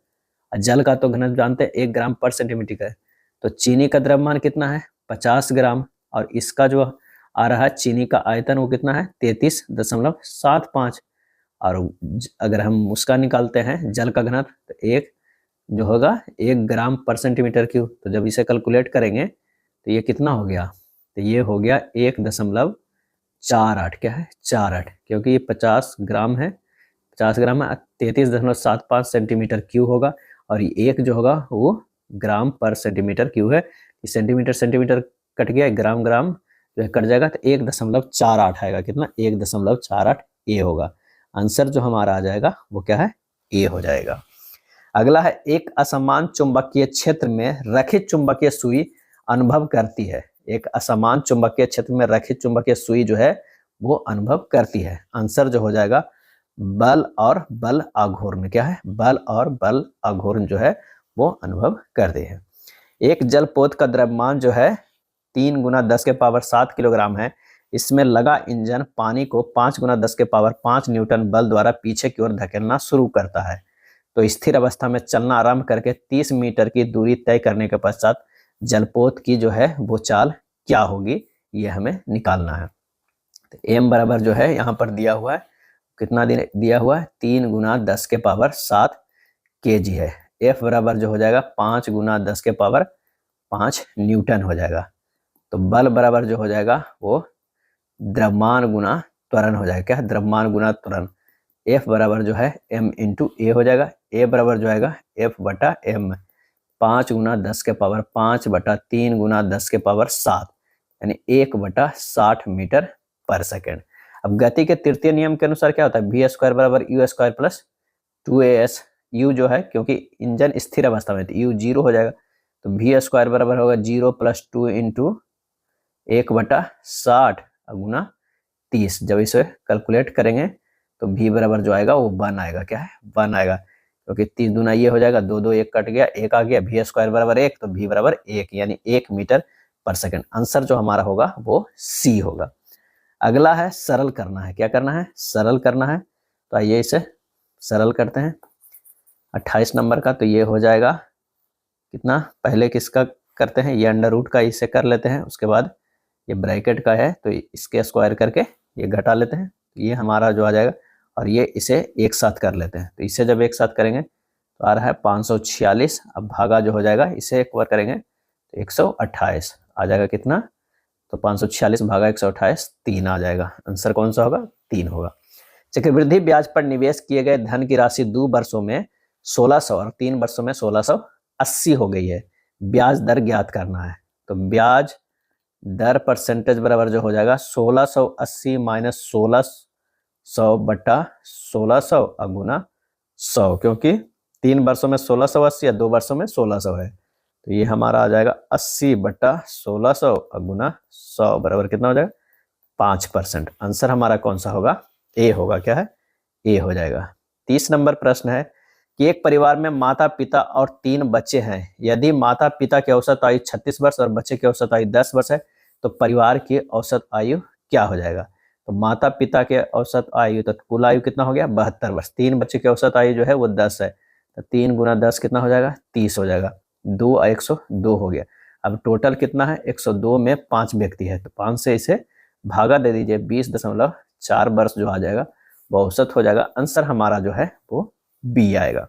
जल का तो घनत्व जानते हैं 1 ग्राम पर सेंटीमीटर का है, तो चीनी का द्रव्यमान कितना है 50 ग्राम, और इसका जो आ रहा है चीनी का आयतन वो कितना है 33.75, और अगर हम उसका निकालते हैं जल का घनत्व तो एक जो होगा 1 ग्राम पर सेंटीमीटर क्यूब। तो जब इसे कैलकुलेट करेंगे तो ये कितना हो गया, तो ये हो गया 1.48। क्या है, 48, क्योंकि ये 50 ग्राम है, 50 ग्राम है, 33.75 सेंटीमीटर क्यूब होगा, और ये एक जो होगा वो ग्राम पर सेंटीमीटर क्यूब है। सेंटीमीटर सेंटीमीटर कट गया, ग्राम ग्राम जो है कट जाएगा, तो 1.48 आएगा। कितना, 1.48 ए होगा। आंसर जो हमारा आ जाएगा वो क्या है, ए हो जाएगा। अगला है एक असमान चुंबकीय क्षेत्र में रखित चुंबकीय सुई अनुभव करती है। एक असमान चुंबकीय क्षेत्र में रखित चुंबकीय सुई जो है वो अनुभव करती है। आंसर जो हो जाएगा बल और बल आघूर्ण। क्या है, बल और बल आघूर्ण जो है वो अनुभव करते हैं। एक जलपोत का द्रव्यमान जो है 3 गुना 10 के पावर 7 किलोग्राम है। इसमें लगा इंजन पानी को 5 गुना 10 के पावर 5 न्यूटन बल द्वारा पीछे की ओर धकेलना शुरू करता है। तो स्थिर अवस्था में चलना आरंभ करके 30 मीटर की दूरी तय करने के पश्चात जलपोत की जो है वो चाल क्या होगी, ये हमें निकालना है। तो एम बराबर जो है यहाँ पर दिया हुआ है, कितना दिया हुआ है 3 गुना 10 के पावर 7 kg है। एफ बराबर जो हो जाएगा 5 गुना 10 के पावर 5 न्यूटन हो जाएगा। तो बल बराबर जो हो जाएगा वो द्रव्यमान गुना त्वरण हो जाएगा। क्या, द्रव्यमान गुना त्वरण। एफ बराबर जो है m इंटू ए हो जाएगा। ए बराबर जो आएगा एफ बटा एम, 5 गुना 10 के पावर 5 बटा 3 गुना 10 के पावर 7, यानी 1/60 मीटर पर सेकेंड। अब गति के तृतीय नियम के अनुसार क्या होता है, वी स्क्वायर बराबर you square plus 2as। You जो है क्योंकि इंजन स्थिर अवस्था में, तो यू 0 हो जाएगा, तो वी स्क्वायर बराबर होगा 0 + 2 इंटू 1/60 गुना 30। जब इसे कैलकुलेट करेंगे तो v बराबर जो आएगा वो 1 आएगा। क्या है, 1 आएगा, क्योंकि 3 दूना ये हो जाएगा, 2 2 1 कट गया, 1 आ गया, वी स्क्वायर बराबर 1, तो v बराबर 1 यानी 1 मीटर पर सेकंड। आंसर जो हमारा होगा वो सी होगा। अगला है सरल करना है। क्या करना है, सरल करना है। तो आइए इसे सरल करते हैं। 28 नंबर का तो ये हो जाएगा कितना, पहले किसका करते हैं, ये अंडर रूट का इसे कर लेते हैं, उसके बाद ये ब्रैकेट का है तो इसके स्क्वायर करके ये घटा लेते हैं, ये हमारा जो आ जाएगा, और ये इसे एक साथ कर लेते हैं। तो इसे जब एक साथ करेंगे तो आ रहा है 546। अब भागा जो हो जाएगा इसे एक बार करेंगे तो 128 आ जाएगा। कितना, तो 546 भागा 128 3 आ जाएगा। आंसर कौन सा होगा, 3 होगा। चक्रवृद्धि ब्याज पर निवेश किए गए धन की राशि 2 वर्षों में 1600 और 3 वर्षों में 1680 हो गई है। ब्याज दर ज्ञात करना है। तो ब्याज दर परसेंटेज बराबर जो हो जाएगा 1680 माइनस 100/1600 और गुना 100, क्योंकि 3 वर्षों में 1680 या 2 वर्षों में 1600 है, तो ये हमारा आ जाएगा 80/1600 और गुना 100 बराबर कितना हो जाएगा 5%। आंसर हमारा कौन सा होगा, ए होगा। क्या है, ए हो जाएगा। 30 नंबर प्रश्न है कि एक परिवार में माता पिता और 3 बच्चे हैं। यदि माता पिता की औसत आयु 36 वर्ष और बच्चे की औसत आयु 10 वर्ष है तो परिवार की औसत आयु क्या हो जाएगा। तो माता पिता के औसत आयु, तो कुल आयु कितना हो गया 72 वर्ष। 3 बच्चे की औसत आयु जो है वो 10 है, तो 3 गुना 10 कितना हो जाएगा 30 हो जाएगा। 2 और 102 हो गया। अब टोटल कितना है 102 में 5 व्यक्ति है, तो 5 से इसे भागा दे दीजिए, 20.4 वर्ष जो आ जाएगा वो औसत हो जाएगा। आंसर हमारा जो है वो बी आएगा।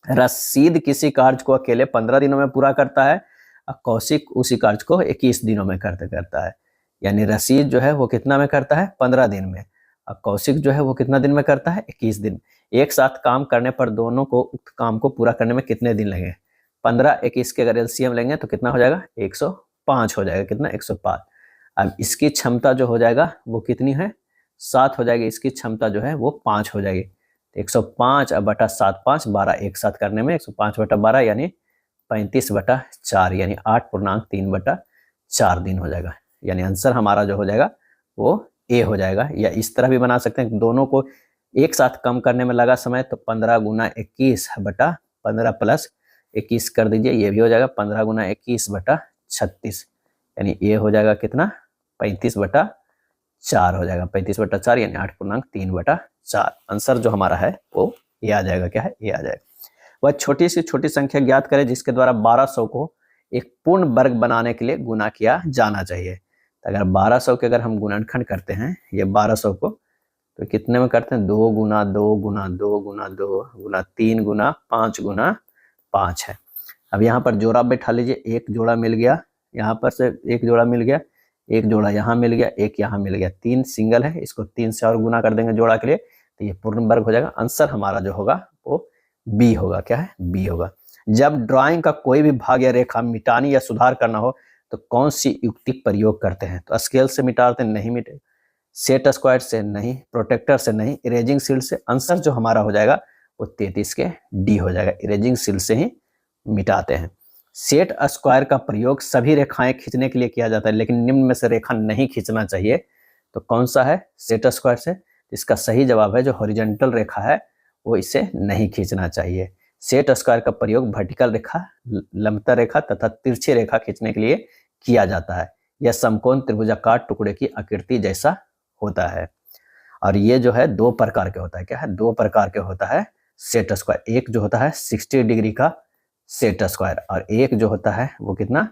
रशीद किसी कार्य को अकेले 15 दिनों में पूरा करता है और कौशिक उसी कार्य को 21 दिनों में करता है। यानी रशीद जो है वो कितना में करता है 15 दिन में, और कौशिक जो है वो कितना दिन में करता है 21 दिन। एक साथ काम करने पर दोनों को उक्त काम को पूरा करने में कितने दिन लगे। 15 21 के अगर एलसीएम लेंगे तो कितना हो जाएगा 105 हो जाएगा। कितना 105। अब इसकी क्षमता जो हो जाएगा वो कितनी है 7 हो जाएगी। इसकी क्षमता जो है वो 5 हो जाएगी। 105 बटा 7 5 12, एक साथ करने में 105/12 यानी 35/4 यानी 8.3/4 दिन हो जाएगा। यानी आंसर हमारा जो हो जाएगा वो ए हो जाएगा। या इस तरह भी बना सकते हैं, दोनों को एक साथ कम करने में लगा समय तो 15 गुना 21/15 प्लस 21 कर दीजिए, ये भी हो जाएगा 15 गुना 21/36 यानी ये हो जाएगा कितना 35/4 हो जाएगा। 35/4 यानी 8.3/4। आंसर जो हमारा है वो ये आ जाएगा। क्या है, ये आ जाएगा। वह छोटी से छोटी संख्या ज्ञात करें जिसके द्वारा 1200 को एक पूर्ण वर्ग बनाने के लिए गुना किया जाना चाहिए। तो अगर 1200 के अगर हम गुणनखंड करते हैं ये 1200 को, तो कितने में करते हैं 2 गुना 2 गुना 2 गुना 2 गुना 3 गुना 5 गुना 5 है। अब यहाँ पर जोड़ा बैठा लीजिए, एक जोड़ा मिल गया, यहाँ पर से एक जोड़ा मिल गया, एक जोड़ा यहाँ मिल गया, एक यहाँ मिल गया, 3 सिंगल है, इसको 3 से और गुना कर देंगे जोड़ा के लिए तो ये पूर्ण वर्ग हो जाएगा। आंसर हमारा जो होगा वो बी होगा। क्या है, बी होगा। जब ड्राइंग का कोई भी भाग या रेखा मिटानी या सुधार करना हो तो कौन सी युक्ति प्रयोग करते हैं। तो स्केल से मिटाते नहीं मिटे, सेट स्क्वायर से नहीं, प्रोटेक्टर से नहीं, इरेजिंग शील्ड से। आंसर जो हमारा हो जाएगा वो 33 के डी हो जाएगा। इरेजिंग शील्ड से ही मिटाते हैं। सेट स्क्वायर का प्रयोग सभी रेखाएं खींचने के लिए किया जाता है, लेकिन निम्न में से रेखा नहीं खींचना चाहिए। तो कौन सा है सेट स्क्वायर से। इसका सही जवाब है जो हॉरिजॉन्टल रेखा है वो इसे नहीं खींचना चाहिए। सेट स्क्वायर का प्रयोग वर्टिकल रेखा, लंबवत रेखा तथा तिरछी रेखा खींचने के लिए किया जाता है। यह समकोण त्रिभुजाकार टुकड़े की आकृति जैसा होता है। और ये जो है 2 प्रकार के होता है। क्या है, 2 प्रकार के होता है सेट स्क्वायर। एक जो होता है 60 डिग्री का सेट स्क्वायर और एक जो होता है वो कितना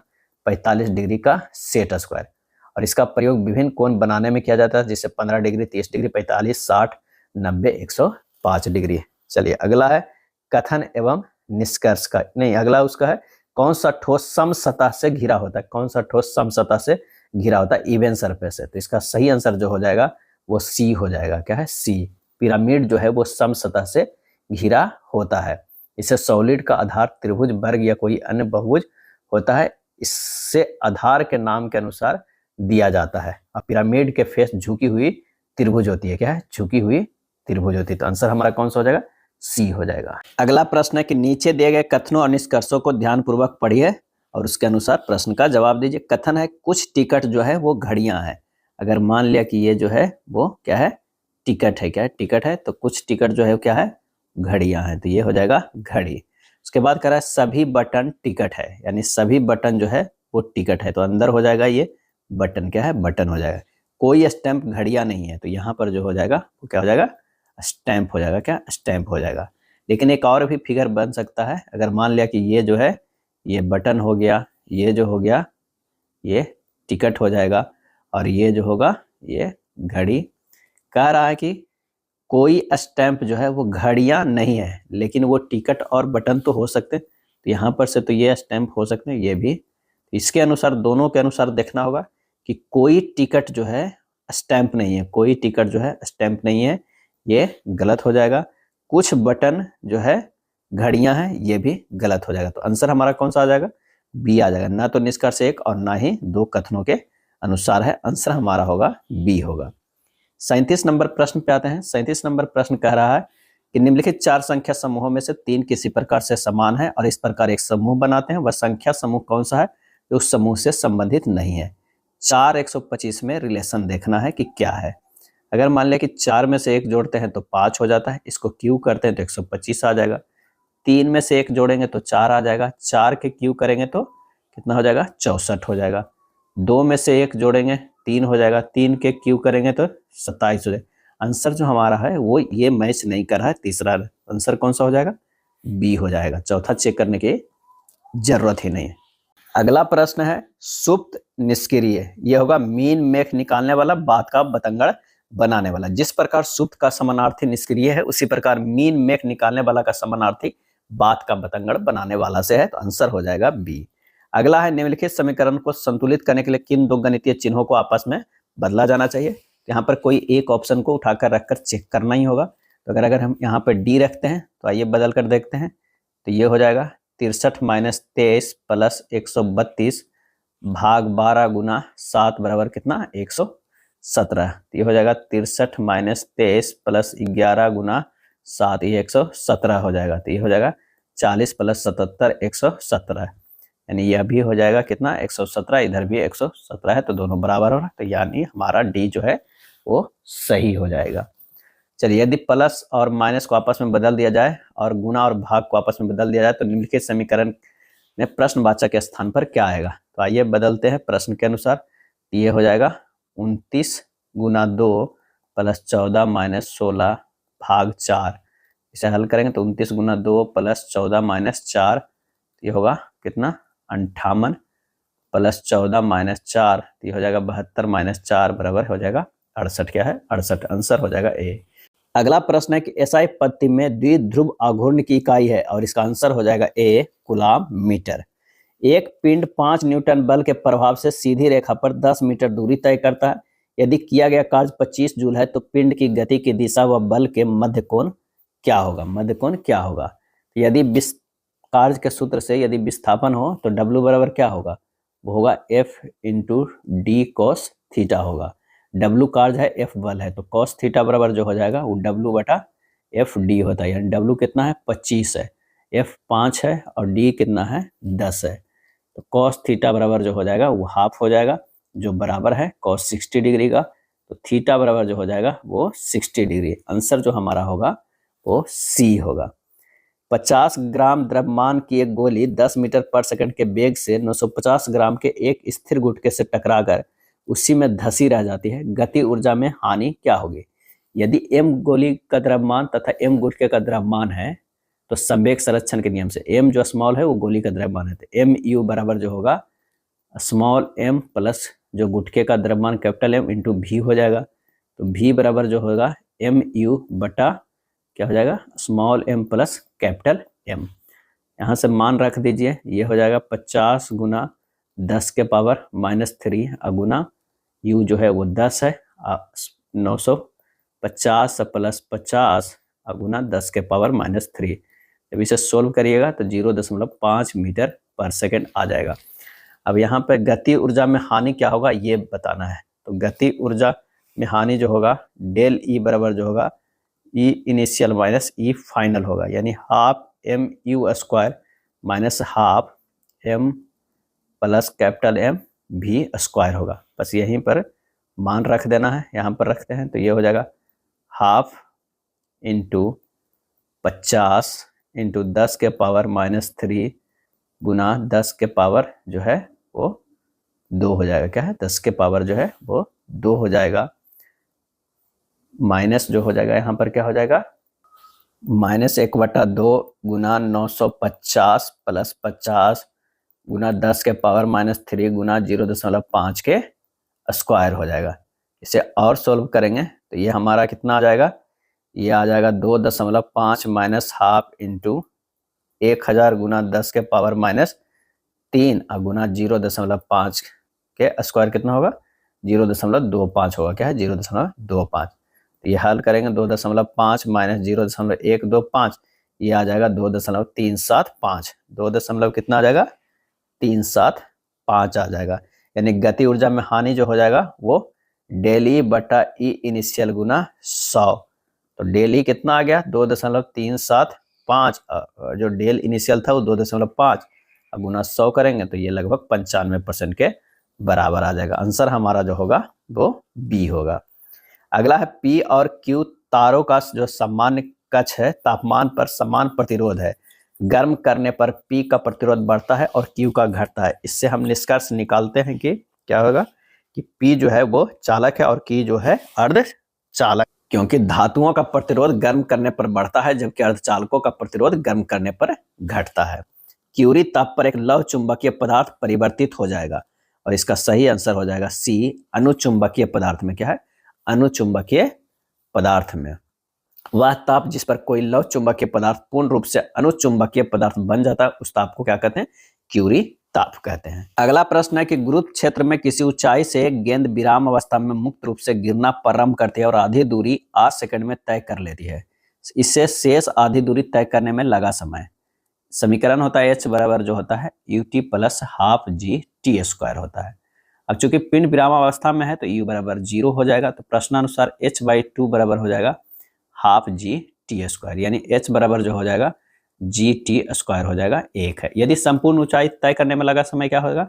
45 डिग्री का सेट स्क्वायर। और इसका प्रयोग विभिन्न कोण बनाने में किया जाता है, जैसे 15 डिग्री, 30 डिग्री, 45, 60, 90, 105 डिग्री। चलिए अगला है कथन एवं निष्कर्ष का। नहीं, अगला उसका है कौन सा ठोस समसतह से घिरा होता है। कौन सा ठोस समसतह से घिरा होता है, इवन सरफेस है। तो इसका सही आंसर जो हो जाएगा वो सी हो जाएगा। क्या है, सी। पिरामिड जो है वो समसतह से घिरा होता है। इसे सॉलिड का आधार त्रिभुज, वर्ग या कोई अन्य बहुभुज होता है, इससे आधार के नाम के अनुसार दिया जाता है। और पिरामिड के फेस झुकी हुई त्रिभुज होती है। क्या है, झुकी हुई त्रिभुज होती है। तो आंसर हमारा कौन सा हो जाएगा, सी हो जाएगा। अगला प्रश्न है कि नीचे दिए गए कथनों और निष्कर्षों को ध्यानपूर्वक पढ़िए और उसके अनुसार प्रश्न का जवाब दीजिए। कथन है कुछ टिकट जो है वो घड़ियां हैं। अगर मान लिया कि ये जो है वो क्या है टिकट है। क्या है, टिकट है। तो कुछ टिकट जो है क्या है घड़ियां हैं, तो ये हो जाएगा घड़ी। उसके बाद कह रहा है सभी बटन टिकट है, यानी सभी बटन जो है वो टिकट है। तो अंदर हो जाएगा ये बटन। क्या है, बटन हो जाएगा। कोई स्टैंप घड़ियां नहीं है, तो यहाँ पर जो हो जाएगा वो क्या हो जाएगा स्टैंप हो जाएगा। क्या, स्टैंप हो जाएगा। लेकिन एक और भी फिगर बन सकता है। अगर मान लिया कि ये जो है ये बटन हो गया, ये जो हो गया ये टिकट हो जाएगा और ये जो होगा ये घड़ी। कह रहा है कि कोई स्टैंप जो है वो घड़ियां नहीं है, लेकिन वो टिकट और बटन तो हो सकते हैं। तो यहाँ पर से तो ये स्टैंप हो सकते हैं, ये भी। इसके अनुसार दोनों के अनुसार देखना होगा कि कोई टिकट जो है स्टैंप नहीं है, कोई टिकट जो है स्टैंप नहीं है, ये गलत हो जाएगा। कुछ बटन जो है घड़ियां हैं, ये भी गलत हो जाएगा। तो आंसर हमारा कौन सा आ जाएगा, बी आ जाएगा। ना तो निष्कर्ष 1 और ना ही 2 कथनों के अनुसार है। आंसर हमारा होगा बी होगा। 37 नंबर प्रश्न पे आते हैं। 37 नंबर प्रश्न कह रहा है कि निम्नलिखित 4 संख्या समूहों में से 3 किसी प्रकार से समान है और इस प्रकार एक समूह बनाते हैं, वह संख्या समूह कौन सा है जो उस समूह से संबंधित नहीं है। 4 125 में रिलेशन देखना है कि क्या है। अगर मान लिया कि 4 में से 1 जोड़ते हैं तो 5 हो जाता है, इसको क्यू करते हैं तो 125 आ जाएगा। 3 में से 1 जोड़ेंगे तो 4 आ जाएगा, 4 के क्यू करेंगे तो कितना हो जाएगा, 64 हो जाएगा। 2 में से 1 जोड़ेंगे 3 हो जाएगा, 3 के क्यू करेंगे तो 27 हो जाएगा। आंसर जो हमारा है वो ये मैच नहीं कर रहा है। तीसरा आंसर कौन सा हो जाएगा, बी हो जाएगा। चौथा चेक करने की जरूरत ही नहीं है। अगला प्रश्न है सुप्त निष्क्रिय, यह होगा मीन मेख निकालने वाला, बात का बतंगड़ बनाने वाला। जिस प्रकार सुप्त का समानार्थी निष्क्रिय है उसी प्रकार मीन मेख निकालने वाला का समानार्थी बात का बतंगड़ बनाने वाला से है, तो आंसर हो जाएगा बी। अगला है निम्नलिखित समीकरण को संतुलित करने के लिए किन 2 गणितीय चिन्हों को आपस में बदला जाना चाहिए। यहाँ पर कोई एक ऑप्शन को उठाकर रखकर चेक करना ही होगा। तो अगर हम यहाँ पर डी रखते हैं तो आइए बदल कर देखते हैं। तो ये हो जाएगा 63 माइनस 23 प्लस 132 भाग 12 गुना 7 बराबर कितना, 117। तो ये हो जाएगा 63 माइनस 23 प्लस 11 गुना 7, ये 117 हो जाएगा। तो ये हो जाएगा 40 प्लस 77 117, यानी यह भी हो जाएगा कितना, 117। इधर भी 117 है तो दोनों बराबर हो रहा है, तो यानी हमारा डी जो है वो सही हो जाएगा। चलिए, यदि प्लस और माइनस को आपस में बदल दिया जाए और गुना और भाग को आपस में बदल दिया जाए तो निम्नलिखित समीकरण में प्रश्नवाचक के स्थान पर क्या आएगा। तो आइए बदलते हैं प्रश्न के अनुसार। ये हो जाएगा 29 गुना 2 प्लस 14 माइनस 16 भाग 4। इसे हल करेंगे तो 29 गुना 2 प्लस 14 माइनस 4, ये होगा कितना, 58 प्लस 14 माइनस 4, ये हो जाएगा 72 माइनस 4 बराबर हो जाएगा 68। क्या है, 68। आंसर हो जाएगा ए। अगला प्रश्न है कि एसआई पद्धति में द्विध्रुव आघूर्ण की इकाई है और इसका आंसर हो जाएगा ए, कूलाम मीटर। एक पिंड 5 न्यूटन बल के प्रभाव से सीधी रेखा पर 10 मीटर दूरी तय करता है। यदि किया गया कार्य 25 जूल है तो पिंड की गति की दिशा व बल के मध्य कोण क्या होगा। मध्य कोण क्या होगा, यदि कार्य के सूत्र से यदि विस्थापन हो तो W बराबर क्या होगा, वो होगा F into D cos theta होगा। W कार्य है, F बल है, तो कॉस थीटा बराबर जो हो जाएगा वो W बटा एफ डी होता है। यानी W कितना है, 25 है, F 5 है और D कितना है, 10 है। तो कॉस थीटा बराबर जो हो जाएगा वो हाफ हो जाएगा, जो बराबर है कॉस 60 डिग्री का। तो थीटा बराबर जो हो जाएगा वो 60 डिग्री। आंसर जो हमारा होगा वो सी होगा। 50 ग्राम द्रव्यमान की एक गोली 10 मीटर पर सेकंड के वेग से 950 ग्राम के एक स्थिर गुटके से टकराकर उसी में धसी रह जाती है। गति ऊर्जा में हानि क्या होगी। यदि m गोली का द्रव्यमान तथा m गुटके का द्रव्यमान है तो संवेग संरक्षण के नियम से m जो स्मॉल है वो गोली का द्रव्यमान है, तो एम यू बराबर जो होगा स्मॉल m प्लस जो गुटके का द्रव्यमान कैपिटल M इंटू भी हो जाएगा। तो v बराबर जो होगा एम यू बटा क्या हो जाएगा, small m plus capital M। यहाँ से मान रख दीजिए, ये हो जाएगा 50 गुना 10 के पावर -3 अगुना u जो है वो 10 है, 950 प्लस 50 अगुना 10 के पावर -3। जब इसे सोल्व करिएगा तो 0.5 मीटर पर सेकेंड आ जाएगा। अब यहाँ पे गति ऊर्जा में हानि क्या होगा ये बताना है। तो गति ऊर्जा में हानि जो होगा डेल ई बराबर जो होगा E initial minus E final होगा, यानी half M U square minus half M plus capital M V square होगा। बस यहीं पर मान रख देना है, यहाँ पर रखते हैं। तो ये हो जाएगा हाफ इंटू 50 इंटू 10 के पावर -3 गुना 10 के पावर जो है वो 2 हो जाएगा। क्या है, 10 के पावर जो है वो 2 हो जाएगा, माइनस जो हो जाएगा यहाँ पर क्या हो जाएगा, -1/2 गुना 950 प्लस 50 गुना 10 के पावर -3 गुना 0.5 के स्क्वायर हो जाएगा। इसे और सोल्व करेंगे तो ये हमारा कितना आ जाएगा, ये आ जाएगा 2.5 माइनस हाफ इंटू 1000 गुना 10 के पावर -3 गुना 0.5 के स्क्वायर कितना होगा, 0.25 होगा। क्या है, 0.25। तो ये हल करेंगे 2.5 माइनस 0.125, ये आ जाएगा 2.375। 2 कितना आ जाएगा, 375 आ जाएगा। यानी गति ऊर्जा में हानि जो हो जाएगा वो डेल ई बटा ई इनिशियल गुना 100। तो डेल ई कितना आ गया 2.375, जो डेल इनिशियल था वो 2.5 गुना 100 करेंगे तो ये लगभग 95% के बराबर आ जाएगा। आंसर हमारा जो होगा वो बी होगा। अगला है पी और क्यू तारों का जो सामान्य कक्ष है, तापमान पर समान प्रतिरोध है। गर्म करने पर पी का प्रतिरोध बढ़ता है और क्यू का घटता है। इससे हम निष्कर्ष निकालते हैं कि क्या होगा कि पी जो है वो चालक है और क्यू जो है अर्धचालक, क्योंकि धातुओं का प्रतिरोध गर्म करने पर बढ़ता है जबकि अर्धचालकों का प्रतिरोध गर्म करने पर घटता है। क्यूरी ताप पर एक लौह चुंबकीय पदार्थ परिवर्तित हो जाएगा और इसका सही आंसर हो जाएगा सी, अनुचुंबकीय पदार्थ में। क्या है? अनुचुंबकीय पदार्थ में। वह ताप जिस पर कोई लौह चुंबकीय पदार्थ पूर्ण रूप से अनुचुंबकीय पदार्थ बन जाता है उस ताप को क्या कहते हैं? क्यूरी ताप कहते हैं। अगला प्रश्न है कि गुरुत्व क्षेत्र में किसी ऊंचाई से एक गेंद विराम अवस्था में मुक्त रूप से गिरना प्रारंभ करती है और आधी दूरी 8 सेकंड में तय कर लेती है। इससे शेष आधी दूरी तय करने में लगा समय। समीकरण होता है h बराबर जो होता है ut plus half G T square होता है। अब चूंकि पिंड विराम अवस्था में है तो u बराबर 0 हो जाएगा, तो प्रश्नानुसार h/2 बराबर हो जाएगा हाफ जी टी स्क्वायर, यानी h बराबर जो हो जाएगा जी टी स्क्वायर हो जाएगा 1 है। यदि संपूर्ण ऊंचाई तय करने में लगा समय क्या होगा?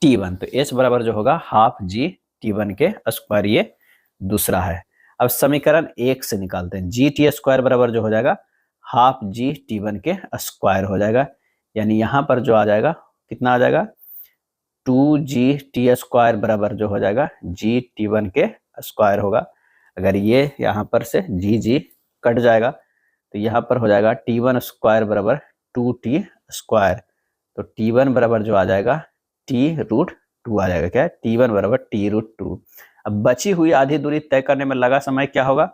t1, तो h बराबर जो होगा हाफ जी t1 के स्क्वायर, ये दूसरा है। अब समीकरण 1 से निकालते हैं, जी टी स्क्वायर बराबर जो हो जाएगा हाफ जी टी1 के स्क्वायर हो जाएगा, यानी यहाँ पर जो आ जाएगा कितना आ जाएगा 2g टी स्क्वायर बराबर जो हो जाएगा जी टी1 के स्क्वायर होगा। अगर ये यहाँ पर से जी कट जाएगा तो यहाँ पर हो जाएगा टी1 स्क्वायर बराबर 2t स्क्वायर, तो टी1 बराबर जो आ जाएगा t√2 आ जाएगा। क्या है? टी1 बराबर t√2। अब बची हुई आधी दूरी तय करने में लगा समय क्या होगा?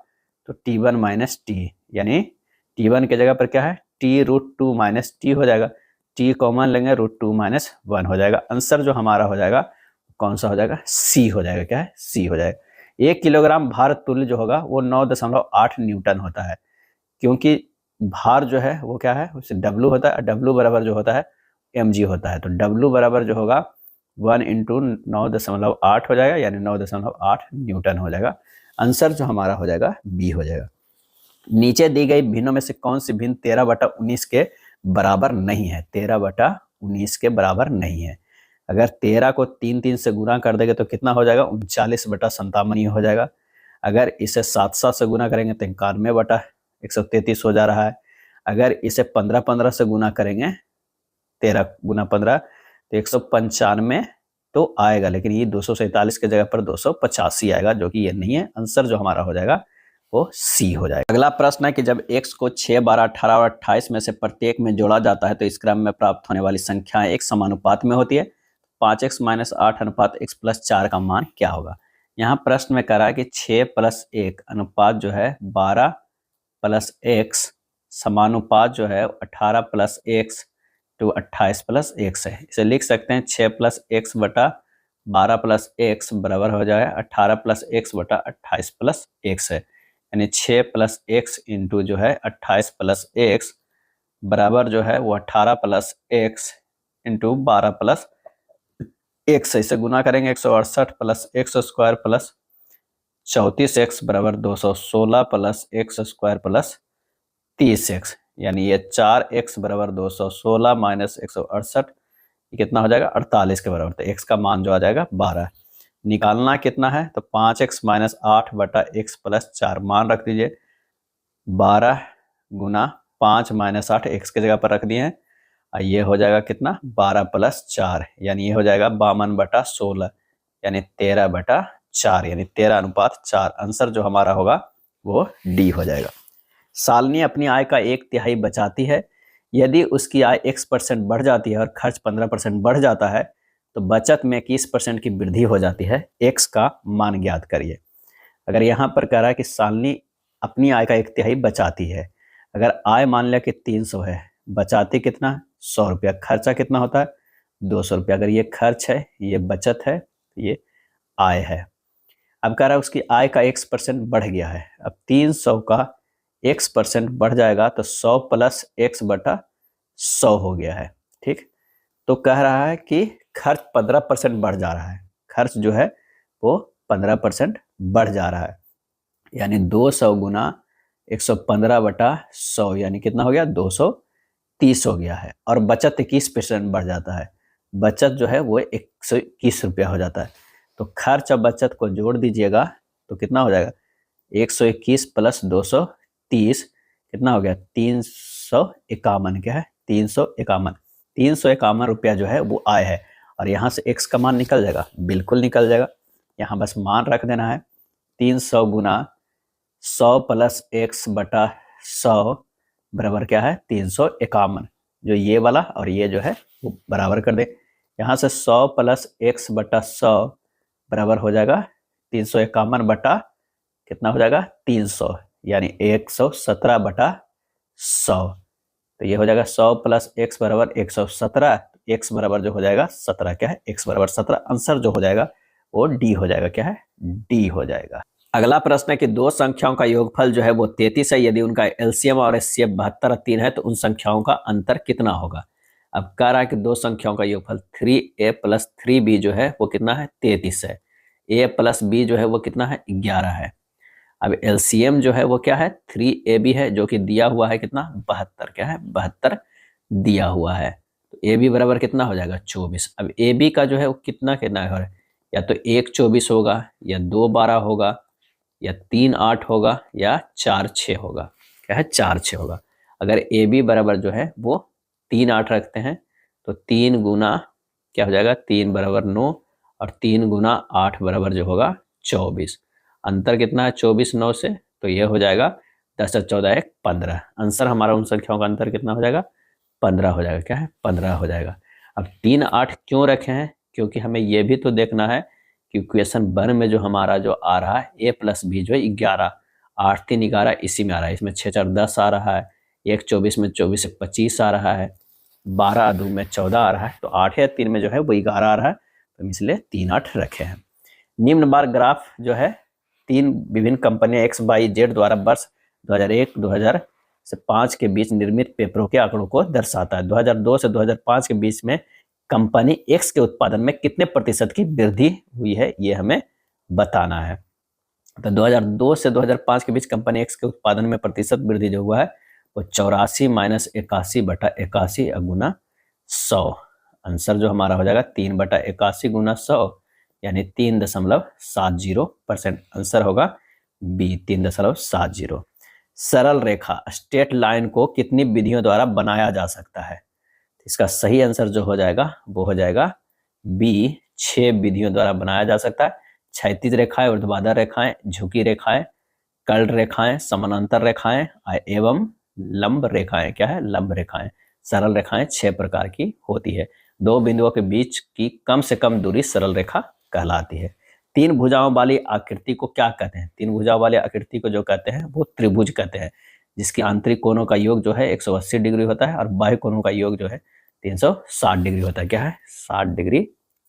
तो t1 माइनस टी, यानी t1 की जगह पर क्या है t√2 माइनस टी हो जाएगा। t कॉमन लेंगे √2 माइनस 1 हो जाएगा। आंसर जो हमारा हो जाएगा कौन सा हो जाएगा? सी हो जाएगा। क्या है? सी हो जाएगा। 1 किलोग्राम भार तुल्य जो होगा वो 9.8 न्यूटन होता है, क्योंकि भार जो है वो क्या है उससे W होता है, W बराबर जो होता है mg होता है, तो W बराबर जो होगा 1 इंटू 9.8 हो जाएगा, यानी 9.8 न्यूटन हो जाएगा। आंसर जो हमारा हो जाएगा बी हो जाएगा। नीचे दी गई भिन्नों में से कौन सी भिन्न 13/19 के बराबर नहीं है? 13/19 के बराबर नहीं है। अगर 13 को 3 से गुना कर देंगे तो कितना हो जाएगा? 39/57 हो जाएगा। अगर इसे 7 से गुना करेंगे तो 91/133 हो जा रहा है। अगर इसे 15 से गुना करेंगे 13 गुना 15 तो 195 तो आएगा, लेकिन ये 247 के जगह पर 285 आएगा, जो कि ये नहीं है। आंसर जो हमारा हो जाएगा वो सी हो जाएगा। अगला प्रश्न है कि जब x को 6, 12, 18 और 28 में से प्रत्येक में जोड़ा जाता है तो इस क्रम में प्राप्त होने वाली संख्याएं एक समानुपात में होती है। 5x - 8 अनुपात x + 4 का मान क्या होगा? यहाँ प्रश्न में कह रहा है कि 6 + 1 अनुपात जो है 12 + x समानुपात जो है 18 + x to 28 + x है। इसे लिख सकते हैं 6 + x बटा 12 + x बराबर हो जाएगा 18 + x बटा 28 + x है, यानी 6 + x इंटू जो है 28 + x बराबर जो है वो 18 + x इंटू 12 + x है। इसे गुना करेंगे 168 + x स्क्वायर प्लस 34x बराबर 216 + x स्क्वायर प्लस 30x, यानी ये 4x बराबर 216 माइनस 168 कितना हो जाएगा 48 के बराबर। तो x का मान जो आ जाएगा 12। निकालना कितना है? तो 5x - 8 बटा x + 4 मान रख दीजिए। 12 गुना 5 - 8 x की जगह पर रख दिए हैं। ये हो जाएगा कितना 12 + 4, यानी ये हो जाएगा 52/16, यानी 13/4, यानी 13:4। आंसर जो हमारा होगा वो डी हो जाएगा। सालनी अपनी आय का 1/3 बचाती है। यदि उसकी आय x% बढ़ जाती है और खर्च 15% बढ़ जाता है तो बचत में 21% की वृद्धि हो जाती है। x का मान ज्ञात करिए। अगर यहाँ पर कह रहा है कि सालनी अपनी आय का 1/3 बचाती है, अगर आय मान लिया कि 300 है, बचाती कितना 100 रुपया, खर्चा कितना होता है 200 रुपया। अगर ये खर्च है ये बचत है, ये आय है। अब कह रहा है उसकी आय का x% बढ़ गया है। अब 300 का x% बढ़ जाएगा तो 100 + x बटा 100 हो गया है। ठीक, तो कह रहा है कि खर्च 15% बढ़ जा रहा है। खर्च जो है वो 15% बढ़ जा रहा है, यानी 200 गुना 115/100 यानी कितना हो गया, 230 हो गया है। और बचत 21% बढ़ जाता है, बचत जो है वो 121 रुपया हो जाता है। तो खर्च और बचत को जोड़ दीजिएगा तो कितना हो जाएगा, 121 प्लस 230 कितना हो गया, 351। क्या है, 351 रुपया जो है वो आय है। और यहाँ से x का मान निकल जाएगा, बिल्कुल निकल जाएगा। यहाँ बस मान रख देना है, 300 गुना 100 प्लस x/100 बराबर क्या है, 351। जो ये वाला और ये जो है वो बराबर कर दे। यहाँ से 100 प्लस x/100 बराबर हो जाएगा 351 कितना हो जाएगा, 300, यानी 117/100। तो ये हो जाएगा 100 प्लस x बराबर 117, x बराबर जो हो जाएगा 17। क्या है, x बराबर 17। आंसर जो हो जाएगा वो डी हो जाएगा। क्या है, डी हो जाएगा। अगला प्रश्न है कि दो संख्याओं का योगफल जो है वो 33 है, यदि उनका एलसीएम और एचसीएफ 72 और 3 है तो उन संख्याओं का अंतर कितना होगा। अब कह रहा है कि दो संख्याओं का योगफल 3a प्लस 3b जो है वो कितना है, 33 है। a प्लस b जो है वो कितना है, 11 है। अब एलसीएम जो है वो क्या है, 3ab है, जो कि दिया हुआ है कितना, 72। क्या है, 72 दिया हुआ है। तो ab बराबर कितना हो जाएगा, 24। अब ab का जो है वो कितना कितना है, या तो 1 24 होगा, या 2 12 होगा, या 3 8 होगा, या 4 6 होगा। क्या है, 4 6 होगा। अगर ab बराबर जो है वो 3 8 रखते हैं तो 3 गुना क्या हो जाएगा, 3 बराबर 9, और 3 गुना 8 बराबर जो होगा 24। अंतर कितना है, 24 9 से, तो ये हो जाएगा 10 और 14 1 15। आंसर हमारा उन संख्याओं का अंतर कितना हो जाएगा, 15 हो जाएगा। क्या है, 15 हो जाएगा। अब 3 8 क्यों रखे हैं, क्योंकि हमें ये भी तो देखना है कि क्वेश्चन 1 में जो हमारा जो आ रहा है a प्लस बी जो है 11, 8 3 11 इसी में आ रहा है। इसमें 6 4 10 आ रहा है, 1 24 में 24 1 25 आ रहा है, 12 2 में 14 आ रहा है, तो 8 या 3 में जो है वो 11 आ रहा है, तो इसलिए 3 8 रखे हैं। निम्न बार ग्राफ जो है 3 विभिन्न कंपनियां एक्स वाई जेड द्वारा वर्ष 2001 2005 के बीच निर्मित पेपरों के आंकड़ों को दर्शाता है। 2002 से 2005 के बीच में कंपनी एक्स के उत्पादन में कितने प्रतिशत की वृद्धि हुई है, ये हमें बताना है। तो 2002 से 2005 के बीच कंपनी एक्स के उत्पादन में प्रतिशत वृद्धि जो हुआ है वो 84 माइनस 81/81 गुना 100। आंसर जो हमारा हो जाएगा 3/81 गुना 100, यानी 3.70%। आंसर होगा बी, 3.70। सरल रेखा स्ट्रेट लाइन को कितनी विधियों द्वारा बनाया जा सकता है। इसका सही आंसर जो हो जाएगा वो हो जाएगा बी, 6 विधियों द्वारा बनाया जा सकता है। क्षैतिज रेखाएं, ऊर्ध्वाधर रेखाएं, झुकी रेखाएं, कर्ल रेखाएं, समानांतर रेखाएं एवं लंब रेखाएं। क्या है, लंब रेखाएं। सरल रेखाएं 6 प्रकार की होती है। दो बिंदुओं के बीच की कम से कम दूरी सरल रेखा कहलाती है। 3 भुजाओं वाली आकृति को क्या कहते हैं, 3 भुजाओं वाली आकृति को जो कहते हैं वो त्रिभुज कहते हैं, जिसकी आंतरिक कोणों का योग जो है 180 डिग्री होता है और बाह्य कोणों का योग जो है 360 डिग्री होता है। क्या है, 60 डिग्री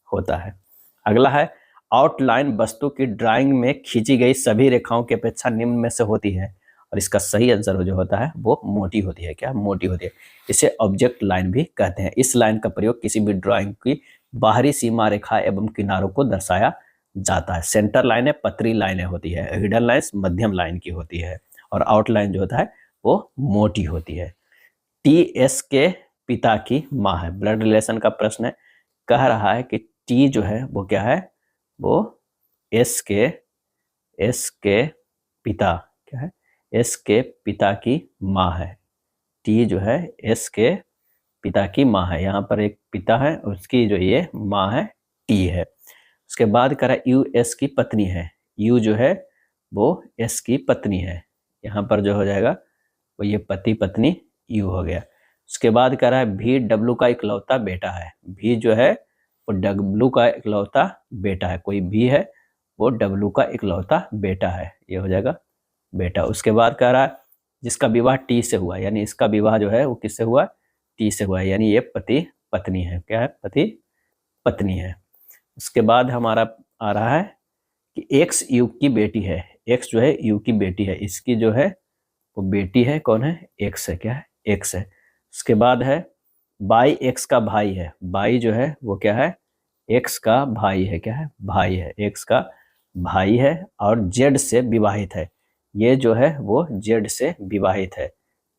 होता है। अगला है आउटलाइन वस्तु की ड्राइंग में खींची गई सभी रेखाओं की अपेक्षा निम्न में से होती है, और इसका सही आंसर जो होता है वो मोटी होती है। क्या, मोटी होती है। इसे ऑब्जेक्ट लाइन भी कहते हैं। इस लाइन का प्रयोग किसी भी ड्राइंग की बाहरी सीमा रेखा एवं किनारों को दर्शाया जाता है। सेंटर लाइनें पतली लाइनें होती है, हिडन लाइन्स मध्यम लाइन की होती है, और आउटलाइन जो होता है वो मोटी होती है। टी एस के पिता की माँ है, ब्लड रिलेशन का प्रश्न है। कह रहा है कि टी जो है वो क्या है, वो एस के पिता, क्या है, एस के पिता की माँ है। टी जो है एस के पिता की माँ है। यहाँ पर एक पिता है, उसकी जो ये माँ है टी है। उसके बाद कह रहा है यू एस की पत्नी है। यू जो है वो एस की पत्नी है। यहाँ पर जो हो जाएगा वो ये पति पत्नी यू हो गया। उसके बाद कह रहा है भी डब्लू का इकलौता बेटा है। भी जो है वो डब्लू का इकलौता बेटा है। कोई भी है वो डब्लू का इकलौता बेटा है, ये हो जाएगा बेटा। उसके बाद कह रहा है जिसका विवाह टी से हुआ, यानी इसका विवाह जो है वो किससे हुआ, टी से हुआ है, यानी ये पति पत्नी है। क्या है, पति पत्नी है। उसके बाद हमारा आ रहा है कि एक्स यू की बेटी है। एक्स जो है यू की बेटी है, इसकी जो है वो बेटी है, कौन है, एक्स है। क्या है, एक्स है। उसके बाद है बाई एक्स का भाई है। बाई जो है वो क्या है, एक्स का भाई है। क्या है, भाई है, एक्स का भाई है और जेड से विवाहित है, ये जो है वो जेड से विवाहित है,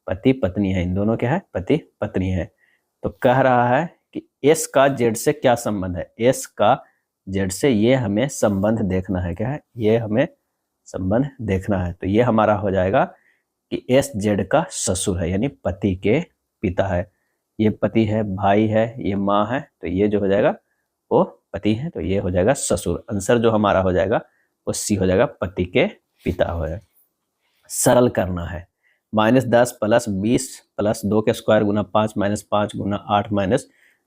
पति पत्नी है, इन दोनों क्या है, पति पत्नी है। तो कह रहा है कि एस का जेड से क्या संबंध है, एस का जेड से ये हमें संबंध देखना है, क्या है, ये हमें संबंध देखना है। तो ये हमारा हो जाएगा कि एस जेड का ससुर है, यानी पति के पिता है, ये पति है, भाई है, ये माँ है, तो ये जो हो जाएगा वो पति है, तो ये हो जाएगा ससुर। आंसर जो हमारा हो जाएगा वो सी हो जाएगा, पति के पिता हो जाएगा। सरल करना है, -10 + 20 + 2 के स्क्वायर गुना 5 -5 गुना 8 -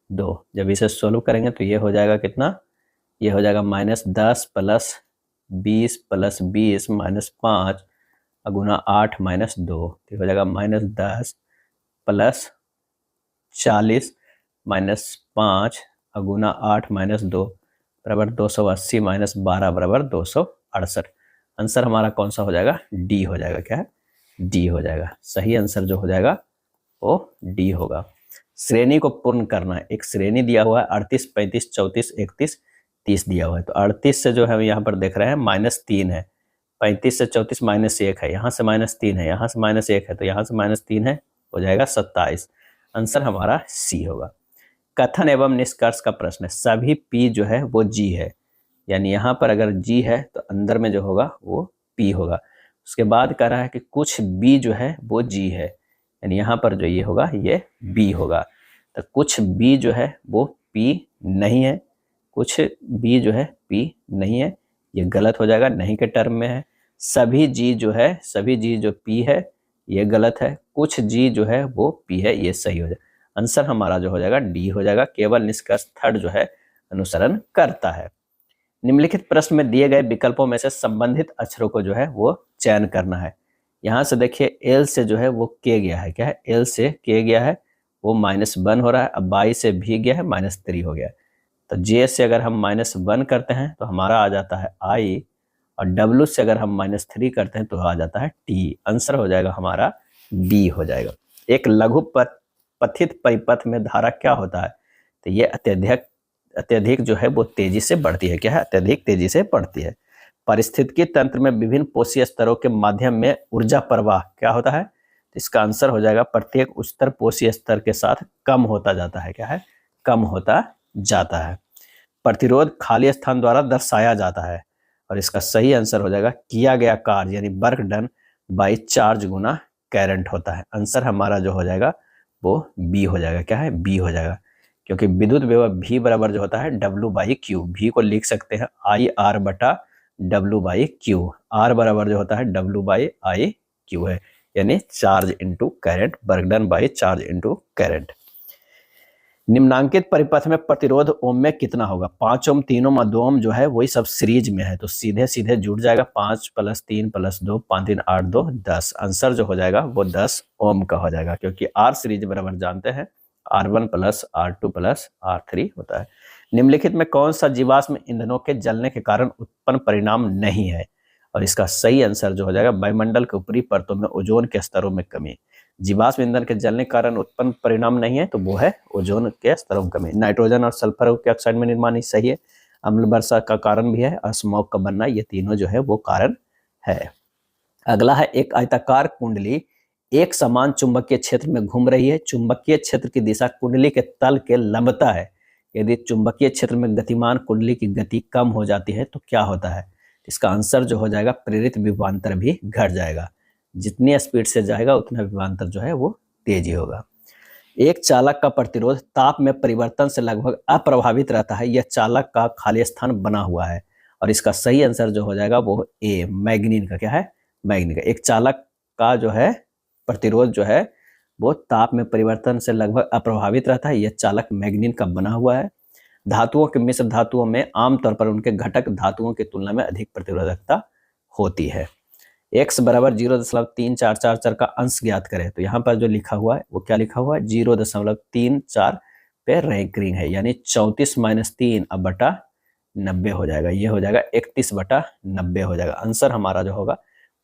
2। जब इसे सोल्व करेंगे तो ये हो जाएगा कितना, ये हो जाएगा -10 + 20 + 20 -5 गुना 8 - 2, तो हो जाएगा -10 + 40 -5 गुना 8 - 2 बराबर 280 - 12 बराबर 268। आंसर हमारा कौन सा हो जाएगा, डी हो जाएगा, क्या है, डी हो जाएगा। सही आंसर जो हो जाएगा वो डी होगा। श्रेणी को पूर्ण करना है, एक श्रेणी दिया हुआ है 38 35 34 31 30 दिया हुआ है। तो 38 से जो है यहाँ पर देख रहे हैं -3 है, 35 से 34 -1 है, यहाँ से -3 है, यहाँ से -1 है, तो यहाँ से -3 है, हो जाएगा 27। आंसर हमारा सी होगा। कथन एवं निष्कर्ष का प्रश्न है, सभी पी जो है वो जी है, यानी यहाँ पर अगर जी है तो अंदर में जो होगा वो पी होगा। उसके बाद कह रहा है कि कुछ बी जो है वो जी है, यानी यहाँ पर जो ये होगा ये बी होगा। तो कुछ बी जो है वो पी नहीं है, कुछ बी जो है पी नहीं है, ये गलत हो जाएगा, नहीं के टर्म में है। सभी जी जो है, सभी जी जो पी है ये गलत है, कुछ जी जो है वो पी है, ये सही हो जाएगा। आंसर हमारा जो हो जाएगा डी हो जाएगा। केवल निष्कर्ष थर्ड जो है अनुसरण करता है। निम्नलिखित प्रश्न में दिए गए विकल्पों में से संबंधित अक्षरों को जो है वो चयन करना है। यहाँ से देखिए एल से जो है वो के गया है, क्या है, एल से के गया है, वो -1 हो रहा है। अब बाई से भी गया है, -3 हो गया। तो जे से अगर हम -1 करते हैं तो हमारा आ जाता है आई, और डब्ल्यू से अगर हम -3 करते हैं तो आ जाता है टी। आंसर हो जाएगा हमारा डी हो जाएगा। एक लघु पथित परिपथ में धारा क्या होता है, तो ये अत्यधिक जो है वो तेजी से बढ़ती है, क्या है, अत्यधिक तेजी से बढ़ती है। पारिस्थितिकी तंत्र में विभिन्न पोषी स्तरों के माध्यम में ऊर्जा प्रवाह क्या होता है, तो इसका आंसर हो जाएगा प्रत्येक उच्चतर पोषी स्तर के साथ कम होता जाता है, क्या है, कम होता जाता है। प्रतिरोध खाली स्थान द्वारा दर्शाया जाता है, और इसका सही आंसर हो जाएगा किया गया कार्य यानी work done by charge Guna current होता है। आंसर हमारा जो हो जाएगा वो बी हो जाएगा, क्या है, बी हो जाएगा। क्योंकि विद्युत विभव भी बराबर जो होता है W/Q, भी को लिख सकते हैं IR/W/Q, R बराबर जो होता है W/IQ है, यानी charge into current, work done by charge into current. निम्नांकित परिपथ में प्रतिरोध ओम में कितना होगा, 5 ओम, 3 ओम और 2 ओम जो है वही सब सीरीज में है, तो सीधे सीधे जुड़ जाएगा। 5 + 3 + 2 5 3 8 2 10। आंसर जो हो जाएगा वो 10 ओम का हो जाएगा, क्योंकि आर सीरीज बराबर जानते हैं R1 + R2 + R3 होता है। निम्नलिखित में कौन सा जीवाश्म ईंधनों के जलने के कारण उत्पन्न परिणाम नहीं है, और इसका सही आंसर जो हो जाएगा वायुमंडल के ऊपरी परतों में ओजोन के स्तरों में कमी। जीवाश्म ईंधन के जलने के कारण उत्पन्न परिणाम नहीं है, तो वो है ओजोन के स्तरों में कमी। नाइट्रोजन और सल्फर के ऑक्साइड में निर्माण ही सही है, अम्ल वर्षा का कारण भी है, और स्मॉग का बनना, ये तीनों जो है वो कारण है। अगला है एक आयताकार कुंडली एक समान चुंबकीय क्षेत्र में घूम रही है, चुंबकीय क्षेत्र की दिशा कुंडली के तल के लंबता है। यदि चुंबकीय क्षेत्र में गतिमान कुंडली की गति कम हो जाती है तो क्या होता है, इसका आंसर जो हो जाएगा प्रेरित विभवांतर भी घट जाएगा। जितनी स्पीड से जाएगा उतना विभवांतर जो है वो तेजी होगा। एक चालक का प्रतिरोध ताप में परिवर्तन से लगभग अप्रभावित रहता है, यह चालक का खाली स्थान बना हुआ है, और इसका सही आंसर जो हो जाएगा वो ए, मैग्नीन का, क्या है, मैग्नीन का। एक चालक का जो है प्रतिरोध जो है वो ताप में परिवर्तन से लगभग अप्रभावित रहता है, यह चालक मैग्नीन का बना हुआ है। धातुओं के मिश्र धातुओं में आमतौर पर उनके घटक धातुओं की तुलना में अधिक प्रतिरोधकता होती है। x बराबर 0.344 का अंश ज्ञात करें, तो यहाँ पर जो लिखा हुआ है वो क्या लिखा हुआ है, 0.34 पे रैंकिंग है, यानी 34 - 3 अब बटा 90 हो जाएगा, ये हो जाएगा 31/90 हो जाएगा। आंसर हमारा जो होगा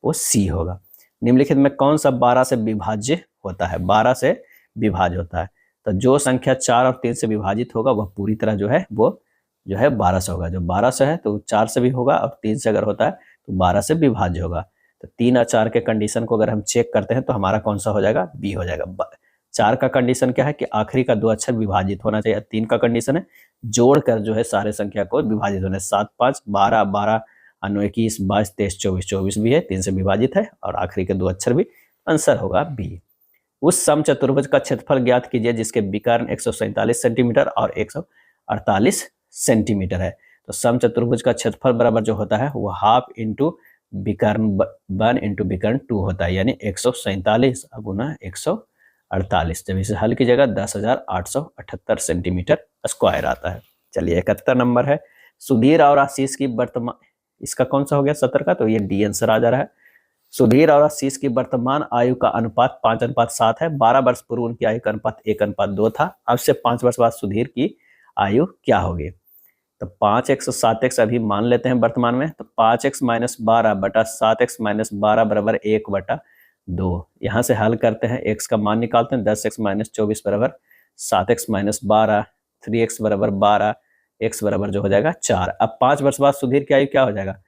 वो सी होगा। निम्नलिखित में कौन सा 12 से विभाज्य होता है, 12 से विभाज्य होता है, तो जो संख्या 4 और 3 से विभाजित होगा वह पूरी तरह जो है वो जो है 1200 होगा। जो 1200 है तो 4 से भी होगा और 3 से अगर होता है तो 12 से विभाज्य होगा। तो 3 और 4 के कंडीशन को अगर हम चेक करते हैं तो हमारा कौन सा हो जाएगा, बी हो जाएगा। 4 का कंडीशन क्या है कि आखिरी का 2 अक्षर विभाजित होना चाहिए। 3 का कंडीशन है जोड़कर जो है सारे संख्या को विभाजित होना है। 7 5 12 12 9 21 22 23 24 24 भी है, 3 से विभाजित है और आखिरी के 2 अक्षर भी। आंसर होगा बी। उस समचतुर्भुज का क्षेत्रफल ज्ञात कीजिए जिसके विकर्ण 147 सेंटीमीटर और 148 सेंटीमीटर है। तो समचतुर्भुज का क्षेत्रफल बराबर जो होता है वो हाफ इंटू विकर्ण 1 इंटू विकर्ण 2 होता है, यानी 147 गुना 148। जब इसे हल कीजिएगा 10,878 सेंटीमीटर स्क्वायर आता है। चलिए 71 नंबर है, सुधीर और आशीष की वर्तमान, इसका कौन सा हो गया 70 का, तो ये डी आंसर आ जा रहा है। सुधीर और आशीष की वर्तमान आयु का अनुपात 5:7 है। 12 वर्ष पूर्व उनकी आयु का अनुपात 1:2 था। अब से 5 वर्ष बाद सुधीर की आयु क्या होगी। तो 5x 7x अभी मान लेते हैं वर्तमान में। तो 5x - 12 बटा 7x - 12 बराबर 1/2। यहाँ से हल करते हैं, x का मान निकालते हैं। 10x - 24 बराबर 7x - 12, 3x बराबर 12, x बराबर जो हो जाएगा 4। अब 5 वर्ष बाद सुधीर की आयु क्या हो जाएगा,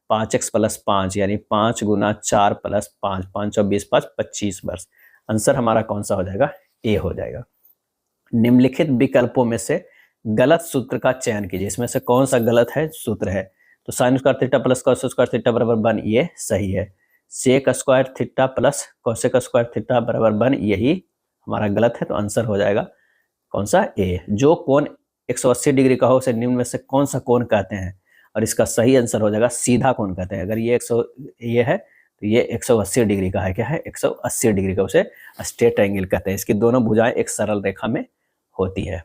5x + 5 यानी 5 गुना 4 + 5, 5 और 20 5 25 वर्ष। आंसर हमारा कौन सा हो जाएगा, ए हो जाएगा। निम्नलिखित विकल्पों में से गलत सूत्र का चयन कीजिए। इसमें से कौन सा गलत है सूत्र है। तो sine square theta plus cos square theta बराबर 1, ये सही है। Sec square theta plus cosec square theta बराबर 1, यही हमारा गलत है। तो आंसर हो जाएगा कौन सा, ए। जो कोण 180 डिग्री का हो उसे निम्न में से कौन सा कोण कहते हैं, और इसका सही आंसर हो जाएगा सीधा कोण कहते हैं। अगर ये ये है तो ये 180 डिग्री का है, क्या है 180 डिग्री का, उसे स्ट्रेट एंगल कहते हैं। इसकी दोनों भुजाएं एक सरल रेखा में होती है।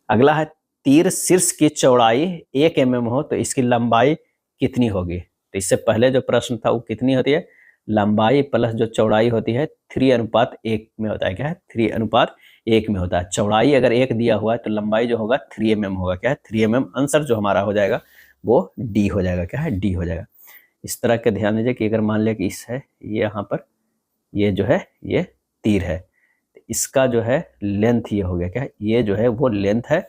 अगला है, तीर शीर्ष की चौड़ाई 1 mm हो तो इसकी लंबाई कितनी होगी। तो इससे पहले जो प्रश्न था वो कितनी होती है, लंबाई प्लस जो चौड़ाई होती है 3:1 में होता है, क्या है 3:1 में होता है। चौड़ाई अगर 1 दिया हुआ है तो लंबाई जो होगा 3 mm होगा, क्या है 3 mm। आंसर जो हमारा हो जाएगा वो डी हो जाएगा, क्या है डी हो जाएगा। इस तरह के ध्यान दीजिए कि अगर मान लिया कि इस है, ये यहाँ पर ये जो है ये तीर है, इसका जो है लेंथ ये हो गया, क्या है ये जो है वो लेंथ है,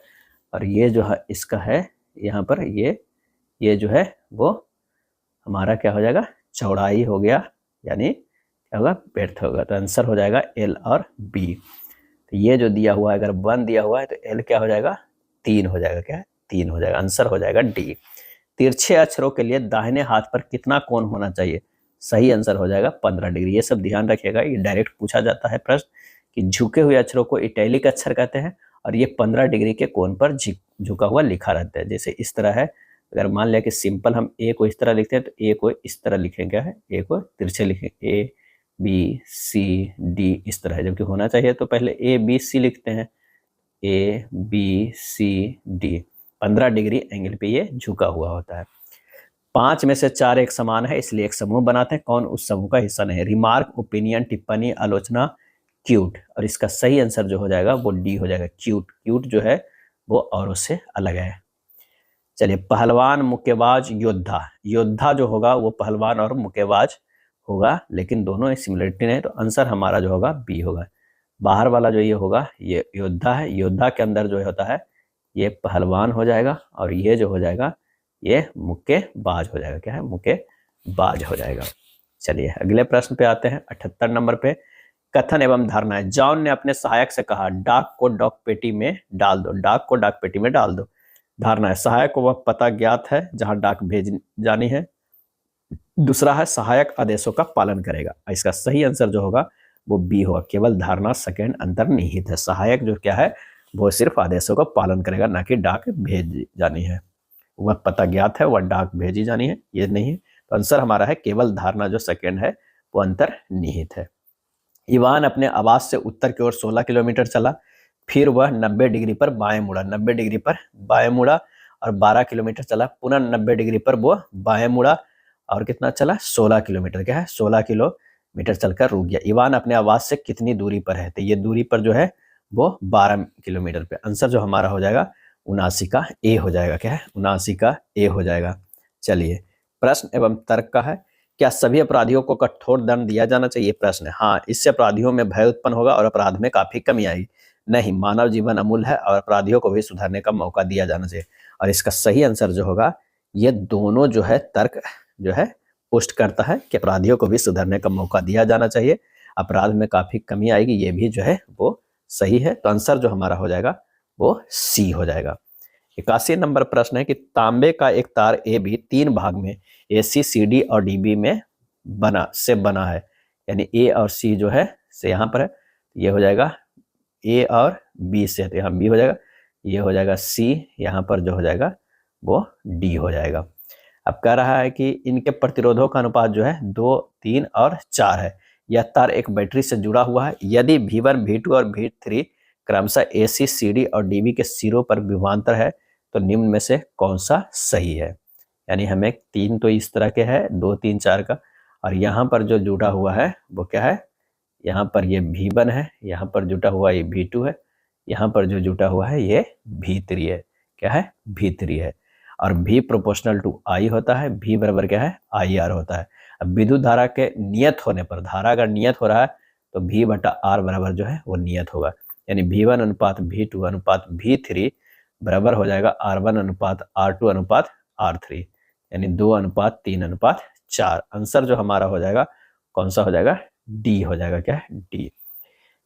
और ये जो है इसका है यहाँ पर ये जो है वो हमारा क्या हो जाएगा, चौड़ाई हो गया, यानी क्या होगा, ब्रेड्थ होगा। तो आंसर हो जाएगा एल और बी। तो ये जो दिया हुआ है, अगर 1 दिया हुआ है तो एल क्या हो जाएगा, 3 हो जाएगा, क्या है 3 हो जाएगा। आंसर हो जाएगा डी। तिरछे अक्षरों के लिए दाहिने हाथ पर कितना कोण होना चाहिए। सही आंसर हो जाएगा 15 डिग्री। ये सब ध्यान रखिएगा, ये डायरेक्ट पूछा जाता है प्रश्न कि झुके हुए अक्षरों को इटैलिक अक्षर कहते हैं, और ये 15 डिग्री के कोण पर झुका हुआ लिखा रहता है। जैसे इस तरह है, अगर मान लिया कि सिंपल हम ए को इस तरह लिखते हैं तो ए को इस तरह लिखेंगे, क्या है ए को तिरछे लिखेंगे, ए बी सी डी इस तरह है, जबकि होना चाहिए तो पहले ए बी सी लिखते हैं, A B C D. 15 degree angle पे ये झुका हुआ होता है। 5 में से 4 एक समान है, इसलिए एक समूह बनाते हैं। कौन उस समूह का हिस्सा नहीं है। रिमार्क, ओपिनियन, टिप्पणी, आलोचना, क्यूट, और इसका सही आंसर जो हो जाएगा वो डी हो जाएगा, क्यूट। क्यूट जो है वो औरों से अलग है। चलिए, पहलवान, मुक्केबाज, योद्धा। योद्धा जो होगा वो पहलवान और मुक्केबाज होगा, लेकिन दोनों सिमिलरिटी नहीं, तो आंसर हमारा जो होगा बी होगा। बाहर वाला जो ये होगा ये योद्धा है, योद्धा के अंदर जो होता है ये पहलवान हो जाएगा, और ये जो हो जाएगा ये मुक्केबाज हो जाएगा, क्या है मुक्केबाज हो जाएगा। चलिए अगले प्रश्न पे आते हैं, 78 नंबर पे। कथन एवं धारणाएं। जॉन ने अपने सहायक से कहा, डाक को डाक पेटी में डाल दो, डाक को डाक पेटी में डाल दो। धारणा है, सहायक को वह पता ज्ञात है जहां डाक भेज जानी है। दूसरा है, सहायक आदेशों का पालन करेगा। इसका सही आंसर जो होगा वो बी होगा। केवल धारणा सेकंड अंतर्निहित है। सहायक जो क्या है वो सिर्फ आदेशों का पालन करेगा, ना कि डाक भेज जानी है। वह पता ज्ञात है, वह डाक भेजी जानी है, ये नहीं है। तो आंसर हमारा है केवल धारणा जो सेकंड है वो अंतर्निहित है। इवान अपने आवास से उत्तर की ओर 16 किलोमीटर चला, फिर वह 90 डिग्री पर बाएं मुड़ा, 90 डिग्री पर बाएं मुड़ा और 12 किलोमीटर चला। पुनः 90 डिग्री पर वो बाएं मुड़ा और कितना चला, 16 किलोमीटर, क्या है 16 किलोमीटर चलकर रुक गया। इवान अपने आवास से कितनी दूरी पर है, तो ये दूरी पर जो है वो 12 किलोमीटर पे। आंसर जो हमारा हो जाएगा 79 का ए हो जाएगा, क्या है 79 का ए हो जाएगा। चलिए, प्रश्न एवं तर्क का है, क्या सभी अपराधियों को कठोर दंड दिया जाना चाहिए। प्रश्न है हाँ, इससे अपराधियों में भय उत्पन्न होगा और अपराध में काफी कमी आएगी। नहीं, मानव जीवन अमूल्य है और अपराधियों को भी सुधरने का मौका दिया जाना चाहिए। और इसका सही आंसर जो होगा, ये दोनों जो है तर्क जो है पुष्ट करता है कि अपराधियों को भी सुधरने का मौका दिया जाना चाहिए, अपराध में काफी कमी आएगी, ये भी जो है वो सही है। तो आंसर जो हमारा हो जाएगा वो सी हो जाएगा। 81 नंबर प्रश्न है कि तांबे का एक तार ए बी 3 भाग में ए सी सी डी और डी बी में बना है, यानी ए और सी जो है से यहाँ पर है, ये हो जाएगा ए और बी से, तो यहाँ बी हो जाएगा, ये हो जाएगा सी, यहाँ पर जो हो जाएगा वो डी हो जाएगा। अब कह रहा है कि इनके प्रतिरोधों का अनुपात जो है 2, 3 और 4 है। यह तार एक बैटरी से जुड़ा हुआ है। यदि V1, V2 और V3 क्रमशः AC, CD और DB के सिरों पर विभवांतर है तो निम्न में से कौन सा सही है। यानी हमें 3 तो इस तरह के है, 2, 3, 4 का, और यहाँ पर जो जुड़ा हुआ है वो क्या है, यहाँ पर ये V1 है, यहाँ पर जुटा हुआ ये V2 है, यहाँ पर जो जुटा हुआ है ये V3 है। क्या है, V3 है। और V प्रोपोर्शनल टू I होता है, V बराबर क्या है, IR होता है। अब विद्युत धारा के नियत होने पर, धारा अगर नियत हो रहा है तो V बटा R बराबर जो है वो नियत होगा, यानी V1 अनुपात V2 अनुपात V3 बराबर हो जाएगा R1 अनुपात R2 अनुपात R3, यानी 2 अनुपात 3 अनुपात 4। आंसर जो हमारा हो जाएगा कौन सा हो जाएगा, डी हो जाएगा। क्या है, डी।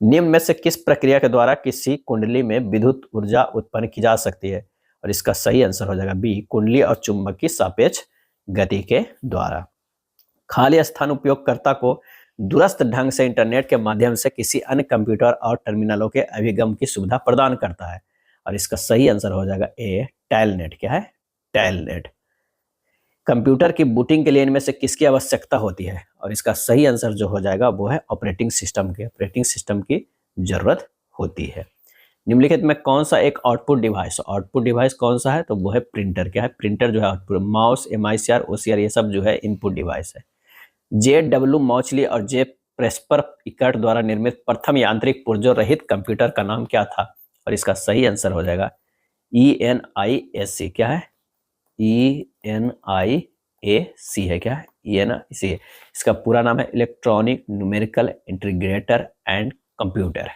निम्न में से किस प्रक्रिया के द्वारा किसी कुंडली में विद्युत ऊर्जा उत्पन्न की जा सकती है, और इसका सही आंसर हो जाएगा बी, कुंडली और चुंबक की सापेक्ष गति के द्वारा। खाली स्थान उपयोगकर्ता को दूरस्थ ढंग से इंटरनेट के माध्यम से किसी अन्य कंप्यूटर और टर्मिनलों के अभिगम की सुविधा प्रदान करता है, और इसका सही आंसर हो जाएगा ए, टेलनेट। क्या है, टेलनेट। कंप्यूटर की बूटिंग के लिए इनमें से किसकी आवश्यकता होती है, और इसका सही आंसर जो हो जाएगा वो है ऑपरेटिंग सिस्टम के। ऑपरेटिंग सिस्टम की जरूरत होती है। निम्नलिखित में कौन सा एक आउटपुट डिवाइस कौन सा है, तो वो है प्रिंटर। क्या है, प्रिंटर जो है आउटपुट। माउस, MICR, OCR ये सब जो है इनपुट डिवाइस है। JW मौचली और J प्रेस्पर इकर्ट द्वारा निर्मित प्रथम यांत्रिक पुर्जों रहित कंप्यूटर का नाम क्या था, और इसका सही आंसर हो जाएगा ENIAC। क्या है, ENIAC है। क्या है, ENIAC। इसका पूरा नाम है electronic numerical integrator and computer.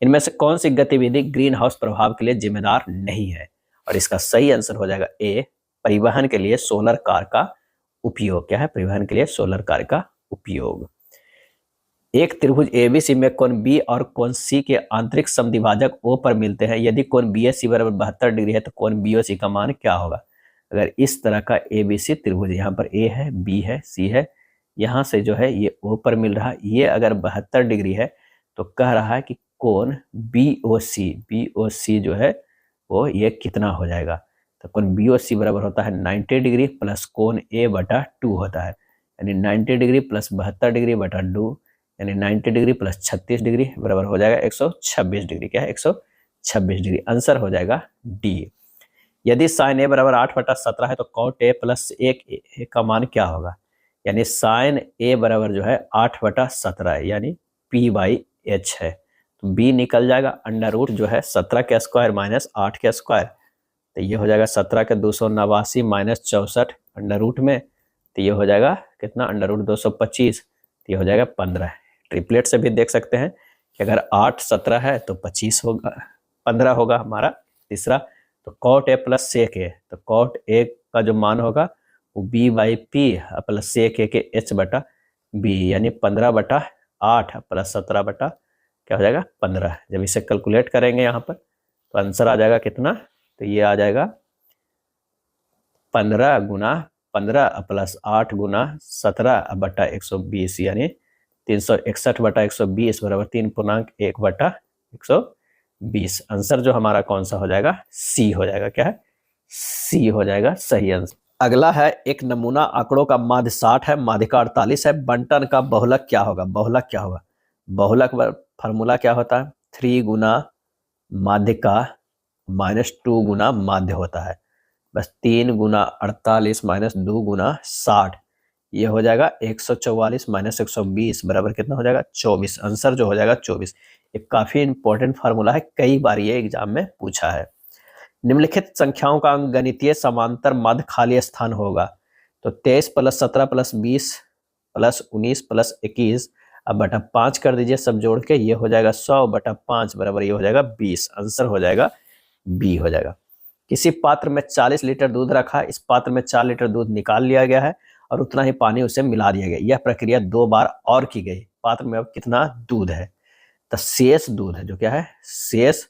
इनमें से कौन सी गतिविधि ग्रीन हाउस प्रभाव के लिए जिम्मेदार नहीं है, और इसका सही आंसर हो जाएगा ए, परिवहन के लिए सोलर कार का उपयोग। क्या है, परिवहन के लिए सोलर कार का उपयोग। एक त्रिभुज ABC में कोण B और कोण C के आंतरिक समद्विभाजक O पर मिलते हैं। यदि कोण BAC बराबर 72 डिग्री है तो कोण BOC का मान क्या होगा। अगर इस तरह का ABC त्रिभुज, यहाँ पर A है, B है, C है, यहाँ से जो है ये O पर मिल रहा है, ये अगर 72 डिग्री है तो कह रहा है कि कोण BOC जो है वो ये कितना हो जाएगा। तो कोण BOC बराबर होता है 90 डिग्री प्लस कोण A बटा 2 होता है, यानी 90 डिग्री प्लस 72 डिग्री बटा 2, यानी 90 डिग्री प्लस 36 डिग्री बराबर हो जाएगा 126 डिग्री। क्या है, 126 डिग्री। आंसर हो जाएगा डी। यदि साइन A बराबर 8/17 है तो कॉट A प्लस 1 का मान क्या होगा, यानी साइन A बराबर जो है 8/17 है, यानी P/H है, तो B निकल जाएगा। अंडर रूट जो है 17 का स्क्वायर माइनस 8 का स्क्वायर, तो ये हो जाएगा 17 का 289 माइनस 64 अंडर रूट में, तो ये हो जाएगा कितना, अंडर रूट 225, तो ये हो जाएगा 15। ट्रिपलेट से भी देख सकते हैं कि अगर 8 17 है तो 25 होगा, 15 होगा हमारा तीसरा। तो cot A plus sec A, तो कॉट A का जो मान होगा वो B/P प्लस सेक A के H बटा B, यानी 15/8 प्लस 17 बटा क्या हो जाएगा 15। जब इसे कैलकुलेट करेंगे यहाँ पर तो आंसर आ जाएगा कितना, तो ये आ जाएगा 15 गुना 15 प्लस 8 गुना 17 बटा 120, यानी 361/120 बराबर 3.1/120। आंसर जो हमारा कौन सा हो जाएगा, सी हो जाएगा। क्या है, सी हो जाएगा सही आंसर। अगला है एक नमूना आंकड़ों का माध्य 60 है, माध्य का 48 है, बंटन का बहुलक क्या होगा। बहुलक क्या होगा, बहुलक फार्मूला क्या होता है, 3 गुना माध्य का माइनस 2 गुना माध्य होता है, बस 3 गुना 48 माइनस 2 गुना 60, ये हो जाएगा 144 माइनस 120 बराबर कितना हो जाएगा 24। आंसर जो हो जाएगा 24। एक काफी इंपॉर्टेंट फार्मूला है, कई बार ये एग्जाम में पूछा है। निम्नलिखित संख्याओं का अंकगणितीय समांतर माध्य खाली स्थान होगा, तो 23 प्लस 17 प्लस 20 प्लस 19 प्लस 21 अब बटा 5 कर दीजिए सब जोड़ के, ये हो जाएगा 100 बटा 5 बराबर ये हो जाएगा 20। आंसर हो जाएगा बी हो जाएगा। किसी पात्र में 40 लीटर दूध रखा, इस पात्र में 4 लीटर दूध निकाल लिया गया है और उतना ही पानी उसे मिला दिया गया। यह प्रक्रिया 2 बार और की गई। पात्र में अब कितना दूध है, तो शेष दूध है जो क्या है, शेष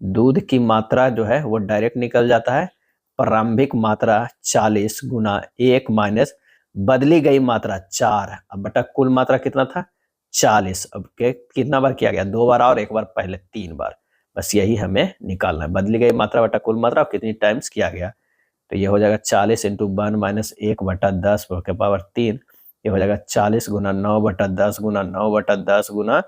दूध की मात्रा जो है वो डायरेक्ट निकल जाता है। प्रारंभिक मात्रा 40 गुना 1 माइनस बदली गई मात्रा 4, अब बटा कुल मात्रा कितना था 40। अब के कितना बार किया गया, 2 बार और 1 बार पहले 3 बार, बस यही हमें निकालना है। बदली गई मात्रा बटा कुल मात्रा और कितनी टाइम्स किया गया, तो ये हो जाएगा 40 इंटू 1 माइनस 1 बटा 10 के पावर 3, ये हो जाएगा 40 गुना 9 बटा 10 गुना 9 बटा 10 गुना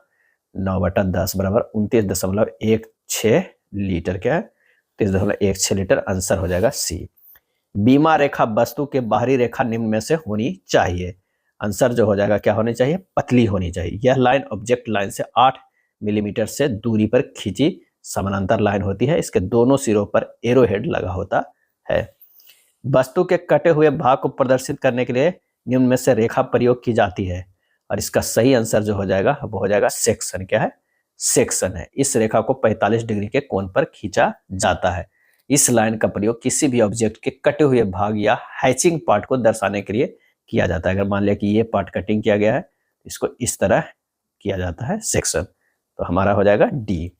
9 बटा 10 बराबर 29.16 लीटर। क्या है 29.16 लीटर। आंसर हो जाएगा सी। बीमा रेखा वस्तु के बाहरी रेखा निम्न में से होनी चाहिए। आंसर जो हो जाएगा क्या होनी चाहिए, पतली होनी चाहिए। यह लाइन ऑब्जेक्ट लाइन से 8 मिलीमीटर से दूरी पर खींची समानांतर लाइन होती है। इसके दोनों सिरों पर एरो हेड लगा होता है। वस्तु के कटे हुए भाग को प्रदर्शित करने के लिए निम्न में से रेखा प्रयोग की जाती है, और इसका सही आंसर जो हो जाएगा वो हो जाएगा सेक्शन। क्या है, सेक्शन है। इस रेखा को 45 डिग्री के कोण पर खींचा जाता है। इस लाइन का प्रयोग किसी भी ऑब्जेक्ट के कटे हुए भाग या हैचिंग पार्ट को दर्शाने के लिए किया जाता है। अगर मान लिया कि ये पार्ट कटिंग किया गया है, इसको इस तरह किया जाता है सेक्शन, तो हमारा हो जाएगा डी।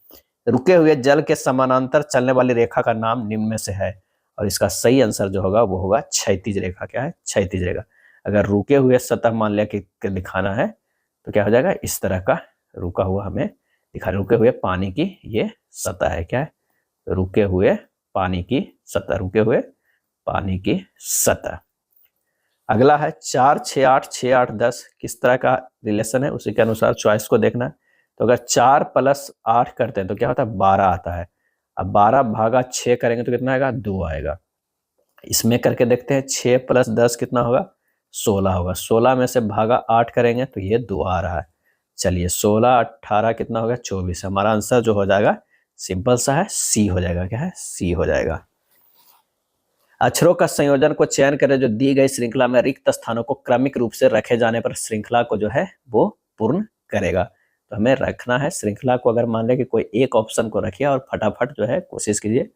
रुके हुए जल के समानांतर चलने वाली रेखा का नाम निम्न में से है, और इसका सही आंसर जो होगा वो होगा क्षैतिज रेखा। क्या है, क्षैतिज रेखा। अगर रुके हुए सतह मान लिया कि दिखाना है तो क्या हो जाएगा, इस तरह का रुका हुआ हमें दिखा, रुके हुए पानी की ये सतह है। क्या है, रुके हुए पानी की सतह, रुके हुए पानी की सतह। अगला है 4, 6, 8, 6, 8, 10 किस तरह का रिलेशन है, उसी के अनुसार चॉइस को देखना है। तो अगर 4 + 8 करते हैं तो क्या होता है, 12 आता है। अब 12 भागा 6 करेंगे तो कितना आएगा, 2 आएगा। इसमें करके देखते हैं 6 + 10 कितना होगा, 16 होगा। 16 में से भागा 8 करेंगे तो ये 2 आ रहा है। चलिए 16, 18 कितना होगा, 24। हमारा आंसर जो हो जाएगा सिंपल सा है, सी हो जाएगा। क्या है, सी हो जाएगा। अक्षरों का संयोजन को चयन करें जो दी गई श्रृंखला में रिक्त स्थानों को क्रमिक रूप से रखे जाने पर श्रृंखला को जो है वो पूर्ण करेगा। तो हमें रखना है श्रृंखला को, अगर मान लें कि कोई एक ऑप्शन को रखिए और फटाफट जो है कोशिश कीजिए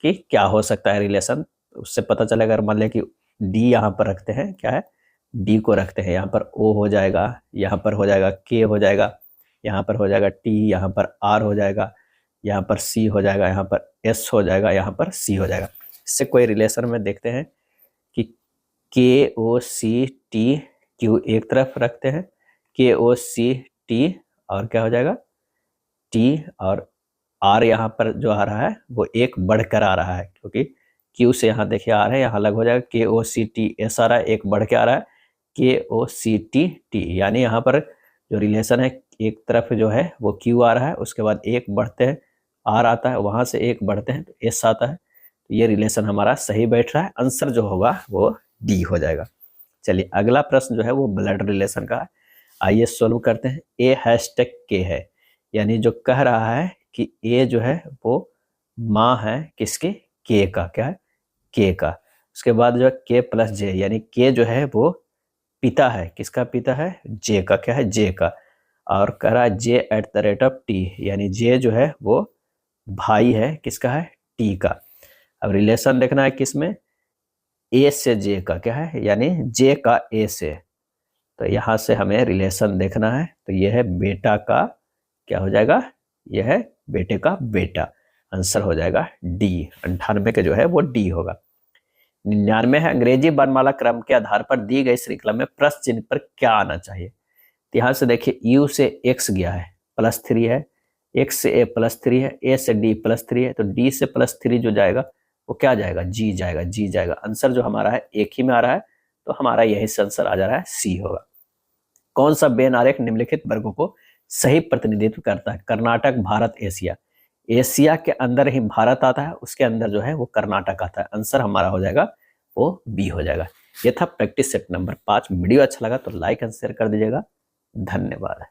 कि क्या हो सकता है रिलेशन, उससे पता चलेगा। अगर मान लें कि डी यहाँ पर रखते हैं, क्या है, डी को रखते हैं, यहाँ पर ओ हो जाएगा, यहाँ पर हो जाएगा के हो जाएगा, यहाँ पर हो जाएगा टी, यहाँ पर आर हो जाएगा, यहाँ पर सी हो जाएगा, यहाँ पर एस हो जाएगा, यहाँ पर सी हो जाएगा। इससे कोई रिलेशन में देखते हैं कि के ओ सी टी क्यू एक तरफ रखते हैं, के ओ सी टी और क्या हो जाएगा टी, और आर यहाँ पर जो आ रहा है वो एक बढ़कर आ रहा है, क्योंकि क्यू से यहाँ देखिए आ रहा है, यहाँ अलग हो जाएगा। के ओ सी टी एस आ रहा है, एक बढ़ के आ रहा है, के ओ सी टी टी, यानी यहाँ पर जो रिलेशन है एक तरफ जो है वो क्यू आ रहा है, उसके बाद एक बढ़ते हैं आर आता है, वहां से एक बढ़ते हैं तो एस आता है। तो ये रिलेशन हमारा सही बैठ रहा है। आंसर जो होगा वो डी हो जाएगा। चलिए अगला प्रश्न जो है वो ब्लड रिलेशन का है। आइए सोल्व करते हैं। ए हैशटैग के है, यानी जो कह रहा है कि ए जो है वो माँ है किसके, के का। क्या है, के का। उसके बाद जो है के प्लस जे, यानी के जो है वो पिता है, किसका पिता है, जे का। क्या है, जे का। और कह रहा है जे @टी, यानी जे जो है वो भाई है, किसका है, टी का। अब रिलेशन देखना है किसमें, ए से जे का। क्या है, यानी जे का ए से, तो यहां से हमें रिलेशन देखना है। तो यह है बेटा का, क्या हो जाएगा, यह है बेटे का बेटा। आंसर हो जाएगा डी। 98 के जो है वो डी होगा। 99 है अंग्रेजी वर्णमाला क्रम के आधार पर दी गई श्रृंखला में प्रश्न चिन्ह पर क्या आना चाहिए। तो यहाँ से देखिए यू से एक्स गया है, +3 है, एक्स से ए +3 है, ए से डी +3 है, तो डी से +3 जो जाएगा वो क्या जाएगा, जी जाएगा, जी जाएगा। आंसर जो हमारा है एक ही में आ रहा है, तो हमारा यही से आंसर आ जा रहा है, सी होगा। कौन सा बेन आरेख निम्नलिखित वर्गों को सही प्रतिनिधित्व करता है। कर्नाटक, भारत, एशिया। एशिया के अंदर ही भारत आता है, उसके अंदर जो है वो कर्नाटक आता है। आंसर हमारा हो जाएगा वो बी हो जाएगा। ये था प्रैक्टिस सेट नंबर 5। वीडियो अच्छा लगा तो लाइक एंड शेयर कर दीजिएगा। धन्यवाद।